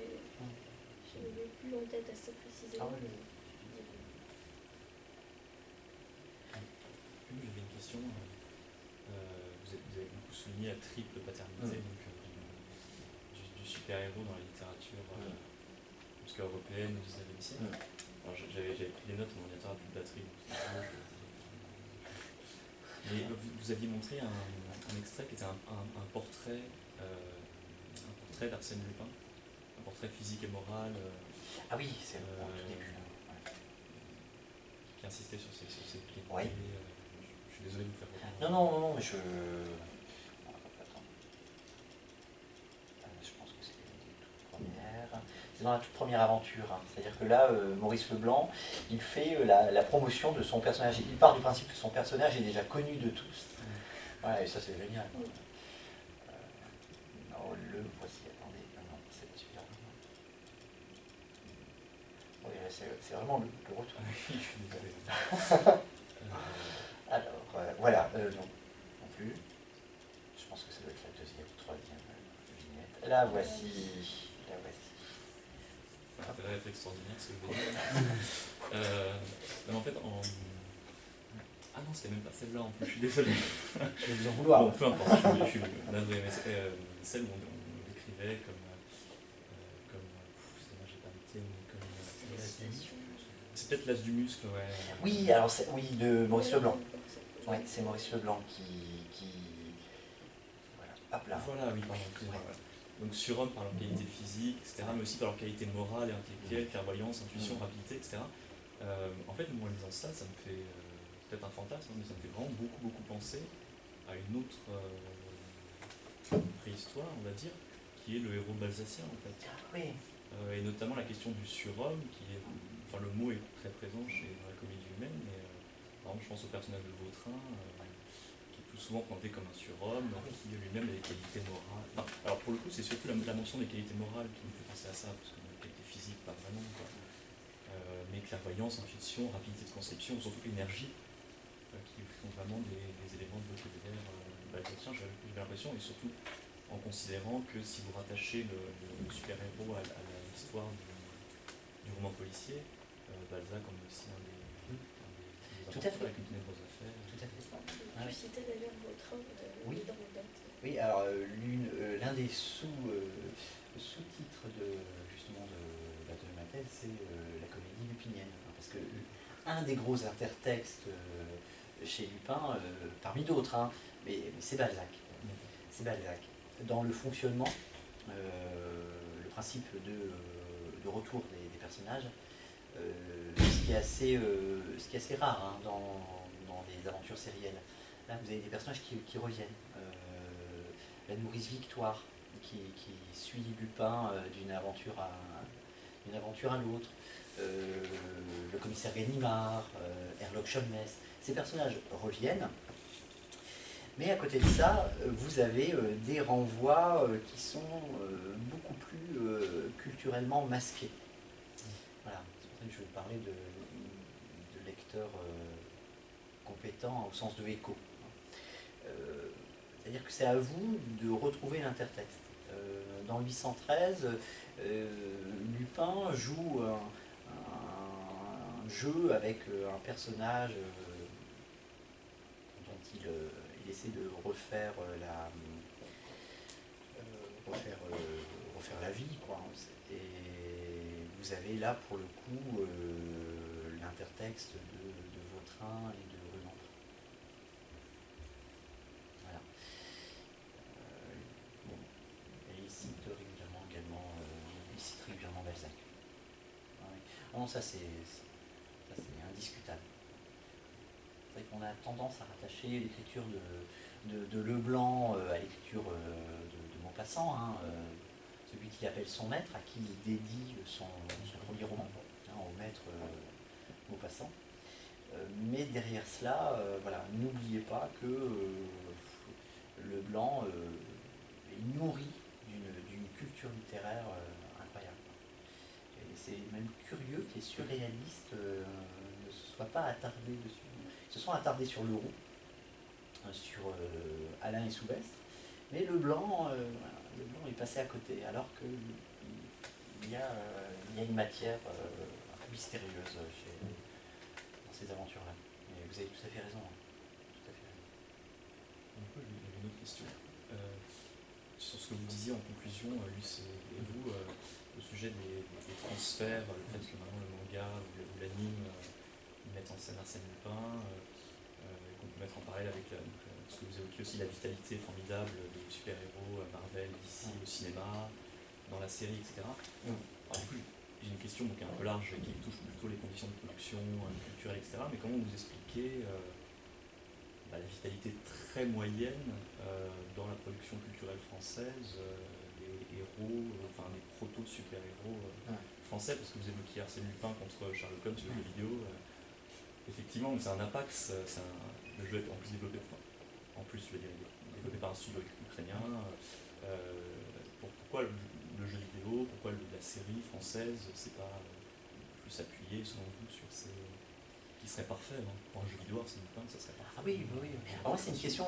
ne l'ai plus en tête assez précisément. J'avais une question. Vous avez beaucoup souligné la triple paternité donc, du super-héros dans la littérature européenne au XIXe siècle. Alors j'avais pris des notes, mon ordinateur n'a plus de batterie. Mais vous aviez montré un extrait qui était un portrait d'Arsène Lupin, un portrait physique et moral. Ah oui, c'est au tout début. Qui insistait sur ces qualités. Oui. Je suis désolé de vous faire reprendre. Non, mais je pense que c'est dans la toute première aventure. Hein. C'est-à-dire que là, Maurice Leblanc, il fait la promotion de son personnage. Il part du principe que son personnage est déjà connu de tous. Voilà, et ça c'est génial. Non, le voici, attendez. Non, c'est pas celui-là. Oui, c'est vraiment le retour. Je suis désolé. Alors, voilà, non plus. Je pense que ça doit être la deuxième ou troisième vignette. La voici. Ça va être extraordinaire ce que vous voulez. Mais en fait, ah non, c'était même pas celle-là en plus, je suis désolé. Je vais vous en vouloir. Bon, peu importe, je suis navré, mais celle où on décrivait comme j'ai pas noté, mais c'est peut-être l'as du muscle, ouais. Oui, alors oui, de Maurice Leblanc. Oui, c'est Maurice Leblanc qui... Voilà, hop là. Voilà, oui, pardon, excusez-moi. Ouais. Donc surhomme par leur qualité physique, etc., mais aussi par leur qualité morale et intellectuelle, clairvoyance, intuition, rapidité, etc. En fait, moi, en lisant ça, ça me fait peut-être un fantasme, mais ça me fait vraiment beaucoup penser à une autre préhistoire, on va dire, qui est le héros balsacien, en fait. Oui. Et notamment la question du surhomme, qui est, enfin, le mot est très présent dans la comédie humaine, mais par exemple, je pense au personnage de Vautrin, qui est plus souvent pointé comme un surhomme, qui lui-même a des qualités morales. Enfin, alors pour le coup, c'est surtout la mention des qualités morales qui me fait penser à ça, parce que les qualités physiques, pas vraiment, quoi. Mais clairvoyance, intuition, rapidité de conception, surtout énergie, qui sont vraiment des éléments de vocabulaire balsacien, j'ai l'impression, et surtout en considérant que si vous rattachez le super-héros à l'histoire du roman policier, Balzac en est aussi un des Tout à fait. Avec une ténébreuse affaire. Tout à fait. Ah Tu ouais. citais d'ailleurs Vautrin Oui. dans les notes. Oui, alors l'un des sous-titres justement de ma thèse, c'est la comédie lupinienne. Parce que un des gros intertextes chez Lupin, parmi d'autres, hein, mais c'est Balzac. C'est Balzac. Dans le fonctionnement, le principe de retour des personnages, ce qui est assez rare hein, dans les aventures sérielles. Là, vous avez des personnages qui reviennent. La nourrice Victoire, qui suit Lupin d'une aventure à l'autre. Le commissaire Ganimard, Herlock Sholmès. Ces personnages reviennent. Mais à côté de ça, vous avez des renvois qui sont beaucoup plus culturellement masqués. Voilà, c'est pour ça que je vais vous parler de lecteurs compétents au sens de écho. C'est-à-dire que c'est à vous de retrouver l'intertexte. Dans 813, Lupin joue un jeu avec un personnage dont il essaie de refaire la vie, quoi. Et vous avez là pour le coup l'intertexte de Vautrin et de Renan. Voilà. Bon. Et il cite régulièrement Balzac. Ouais. Non, ça c'est indiscutable. C'est vrai qu'on a tendance à rattacher l'écriture de Leblanc à l'écriture de Maupassant, hein, celui qu'il appelle son maître, à qui il dédie son premier roman, hein, au maître Maupassant. Mais derrière cela, voilà, n'oubliez pas que Leblanc est nourri d'une culture littéraire incroyable. Et c'est même curieux que les surréalistes ne se soient pas attardés dessus. Ils se sont attardés sur Leroux, sur Alain et Soubestre, mais Leblanc est passé à côté, alors qu'il y a une matière un peu mystérieuse dans ces aventures-là. Et vous avez tout à fait raison. Hein. Tout à fait raison. Du coup, j'avais une autre question. Sur ce que vous disiez en conclusion, Luce et vous, au sujet des transferts, le fait que maintenant le manga ou l'anime mettent en scène Arsène Lupin, qu'on peut mettre en parallèle avec ce que vous évoquiez aussi, la vitalité formidable des super-héros Marvel, DC, au cinéma, dans la série, etc. Alors, du coup, j'ai une question qui est un peu large, qui touche plutôt les conditions de production, culturelles, etc. Mais comment vous expliquez la vitalité très moyenne dans la production culturelle française des héros, enfin des proto-super-héros français, parce que vous évoquiez Arsène Lupin contre Sherlock Holmes sur le jeu vidéo. Effectivement, c'est un Apax, le jeu est en plus développé, je veux dire, développé par un studio ukrainien. Pourquoi le jeu vidéo, pourquoi la série française, c'est pas plus appuyé selon vous sur ces qui serait parfait, hein. Pour un jeu vidéo, Arsène Lupin, ça serait parfait. Ah oui, oui. Alors moi, c'est une question,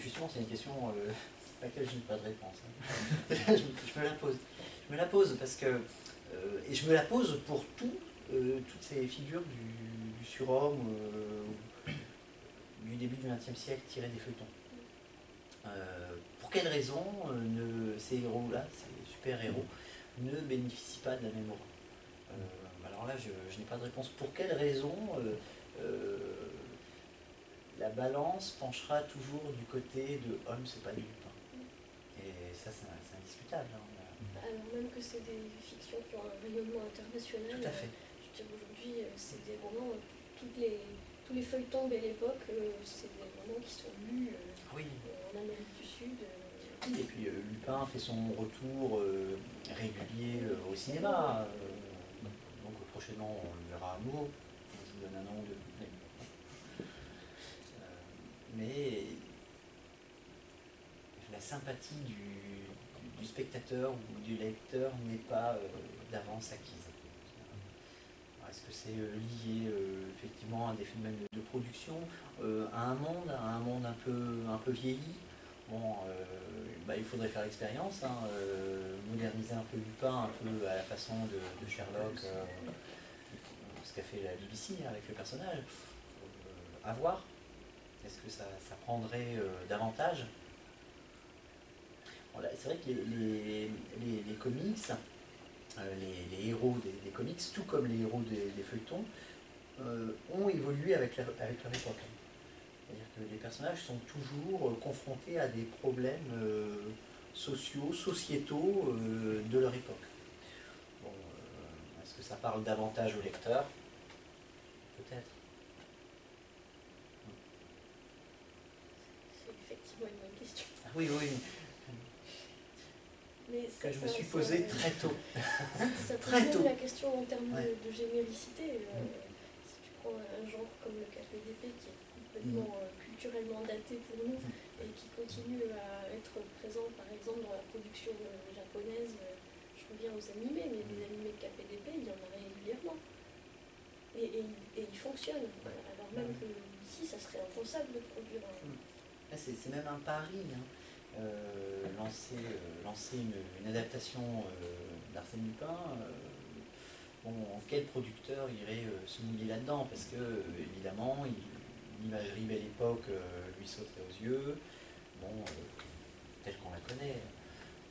justement, c'est une question à laquelle je n'ai pas de réponse. Hein. je me la pose parce que, et je me la pose pour toutes ces figures du surhomme du début du XXe siècle tirées des feuilletons. Pour quelles raisons ces héros-là, ces super-héros, ne bénéficient pas de la même aura? Alors là, je n'ai pas de réponse. Pour quelles raisons la balance penchera toujours du côté de Holmes et pas du Lupin? Et ça, c'est indiscutable. Hein. Alors même que c'est des fictions qui ont un rayonnement international. Tout à fait. Je veux dire, aujourd'hui, c'est des romans, tous les feuilletons de l'époque, c'est des romans qui sont lus en Amérique du Sud. Et puis Lupin fait son retour régulier au cinéma. Donc prochainement, on le verra à nouveau. Je vous donne un an ou deux. Mais la sympathie du spectateur ou du lecteur n'est pas d'avance acquise. Est-ce que c'est lié effectivement à des phénomènes de production, à un monde un peu vieilli? Bon, il faudrait faire l'expérience, hein, moderniser un peu Lupin, un peu à la façon de Sherlock, ce qu'a fait la BBC avec le personnage. à voir? Est-ce que ça prendrait davantage? Bon, c'est vrai que les comics, les héros des comics, tout comme les héros des feuilletons, ont évolué avec leur époque. C'est-à-dire que les personnages sont toujours confrontés à des problèmes sociaux, sociétaux de leur époque. Bon, est-ce que ça parle davantage au lecteur? Peut-être. C'est effectivement une bonne question. Ah oui, oui. Mais Que je me suis posé très tôt. Ça Très pose tôt. même la question en termes Ouais. de généricité. Si tu prends un genre comme le KPDP qui est complètement culturellement daté pour nous et qui continue à être présent par exemple dans la production japonaise, je reviens aux animés, mais les animés de KPDP, il y en a régulièrement. Et ils fonctionnent. Alors même que ici, ça serait impensable de produire un... C'est même un pari, hein. Lancer une adaptation d'Arsène Lupin, bon, quel producteur irait se mouiller là-dedans? Parce que, évidemment, l'imagerie Belle Époque lui sauterait aux yeux, bon, telle qu'on la connaît.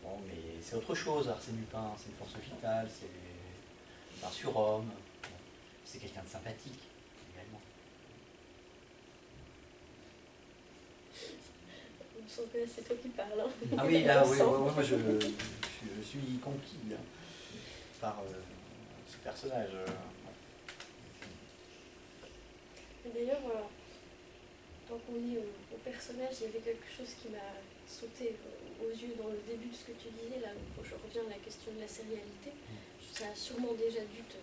Bon, mais c'est autre chose, Arsène Lupin, c'est une force vitale, c'est un surhomme, bon, c'est quelqu'un de sympathique, également. On sent que là, c'est toi qui parles. Hein. Ah oui, là, On oui, sent. moi je suis conquis là, par ce personnage. D'ailleurs, tant qu'on est au personnage, il y avait quelque chose qui m'a sauté aux yeux dans le début de ce que tu disais, là où je reviens à la question de la sérialité. Ça a sûrement déjà dû te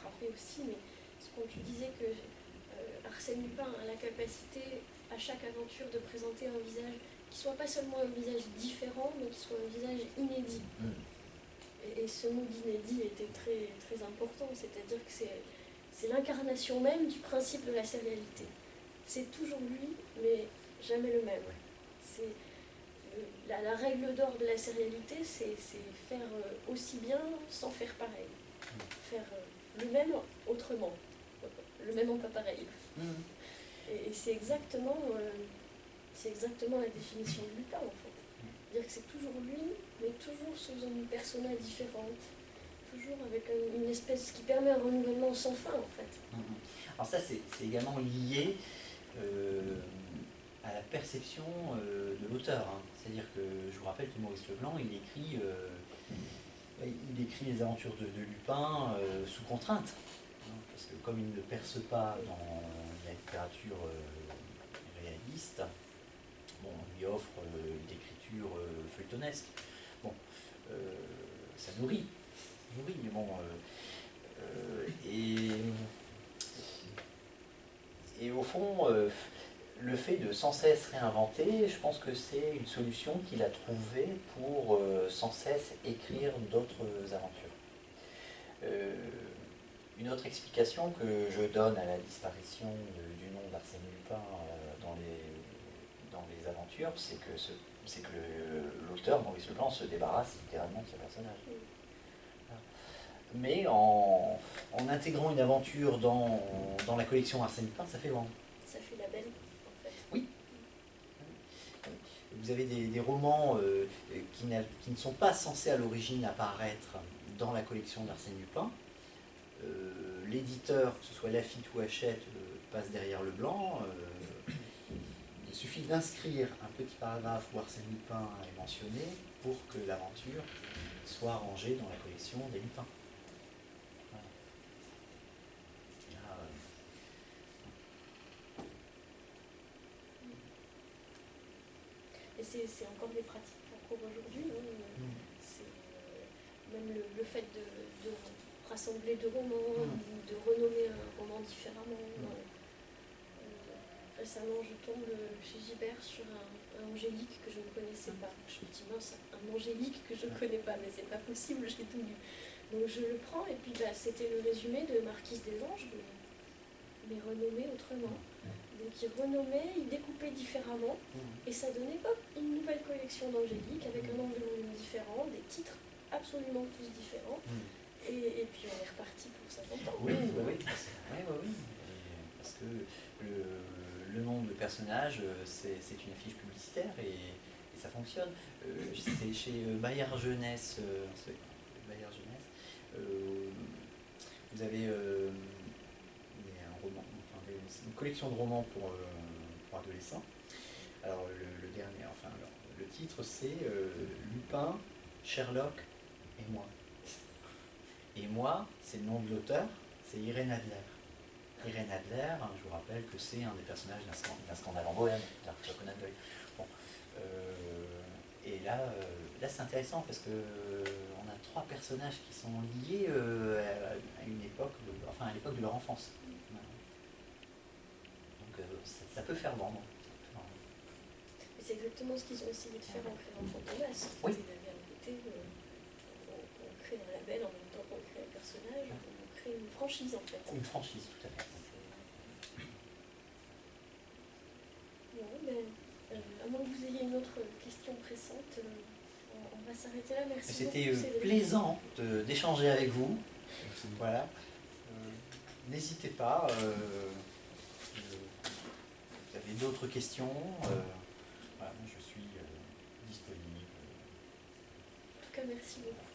frapper aussi, mais quand tu disais que Arsène Lupin a la capacité à chaque aventure de présenter un visage qui soit pas seulement un visage différent, mais qui soit un visage inédit. Et ce mot d'inédit était très, très important, c'est-à-dire que c'est l'incarnation même du principe de la sérialité. C'est toujours lui, mais jamais le même. C'est la règle d'or de la sérialité, c'est faire aussi bien sans faire pareil. Faire le même autrement. Le même en pas pareil. Et c'est exactement la définition de Lupin, en fait. C'est-à-dire que c'est toujours lui, mais toujours sous une persona différente. Toujours avec une espèce qui permet un renouvellement sans fin, en fait. Alors ça, c'est également lié à la perception de l'auteur. Hein. C'est-à-dire que, je vous rappelle que Maurice Leblanc, il écrit les aventures de Lupin sous contrainte. Hein, parce que comme il ne perce pas dans la littérature réaliste, bon, on lui offre d'écriture feuilletonesque. Bon, ça nourrit. Mais bon, et au fond, le fait de sans cesse réinventer, je pense que c'est une solution qu'il a trouvée pour sans cesse écrire d'autres aventures. Une autre explication que je donne à la disparition du nom d'Arsène Lupin dans les aventures, c'est que l'auteur, Maurice Leblanc, se débarrasse littéralement de ce personnage. Mais en intégrant une aventure dans la collection Arsène Lupin, ça fait vendre. Ça fait la belle, en fait. Oui. Vous avez des romans qui ne sont pas censés à l'origine apparaître dans la collection d'Arsène Lupin. L'éditeur, que ce soit Laffitte ou Hachette, passe derrière le blanc. Il suffit d'inscrire un petit paragraphe où Arsène Lupin est mentionné pour que l'aventure soit rangée dans la collection des Lupins. Voilà. Là, Et c'est encore des pratiques encore aujourd'hui. Hein. Même le fait de rassembler deux romans, de renommer un roman différemment. Récemment, je tombe chez Gibert sur un Angélique que je ne connaissais pas. Je me dis, mince, un Angélique que je ne connais pas, mais c'est pas possible, j'ai tout lu. Donc je le prends, et puis c'était le résumé de Marquise des Anges, mais renommé autrement. Donc il renommait, il découpait différemment, et ça donnait hop, une nouvelle collection d'Angélique avec un nombre de volumes différent, des titres absolument tous différents. Et et puis on est reparti pour 50 ans. Oui, oui, oui. Et parce que le nom de personnage, c'est une affiche publicitaire et ça fonctionne. C'est chez Bayard Jeunesse. Bayard Jeunesse. Vous avez un roman, enfin, une collection de romans pour adolescents. Alors le dernier, enfin le titre c'est Lupin, Sherlock et moi. Et moi, c'est le nom de l'auteur, c'est Irène Adler. Irène Adler, je vous rappelle que c'est un des personnages d'un scandale en Bohème, d'Arthur Conan Doyle. Bon, et là c'est intéressant parce que on a 3 personnages qui sont liés à une époque, à l'époque de leur enfance. Donc ça peut faire vendre. Et c'est exactement ce qu'ils ont essayé de faire en créant Fantomas. Oui. Ils avaient un côté, on crée un label en même temps qu'on crée un personnage, on crée une franchise en fait. Une franchise, tout à fait. Bon, mais à moins que vous ayez une autre question pressante, on va s'arrêter là. Merci beaucoup. C'était Cédric. plaisant d'échanger avec vous. Voilà. N'hésitez pas. Vous avez d'autres questions. Voilà, je suis disponible. En tout cas, merci beaucoup.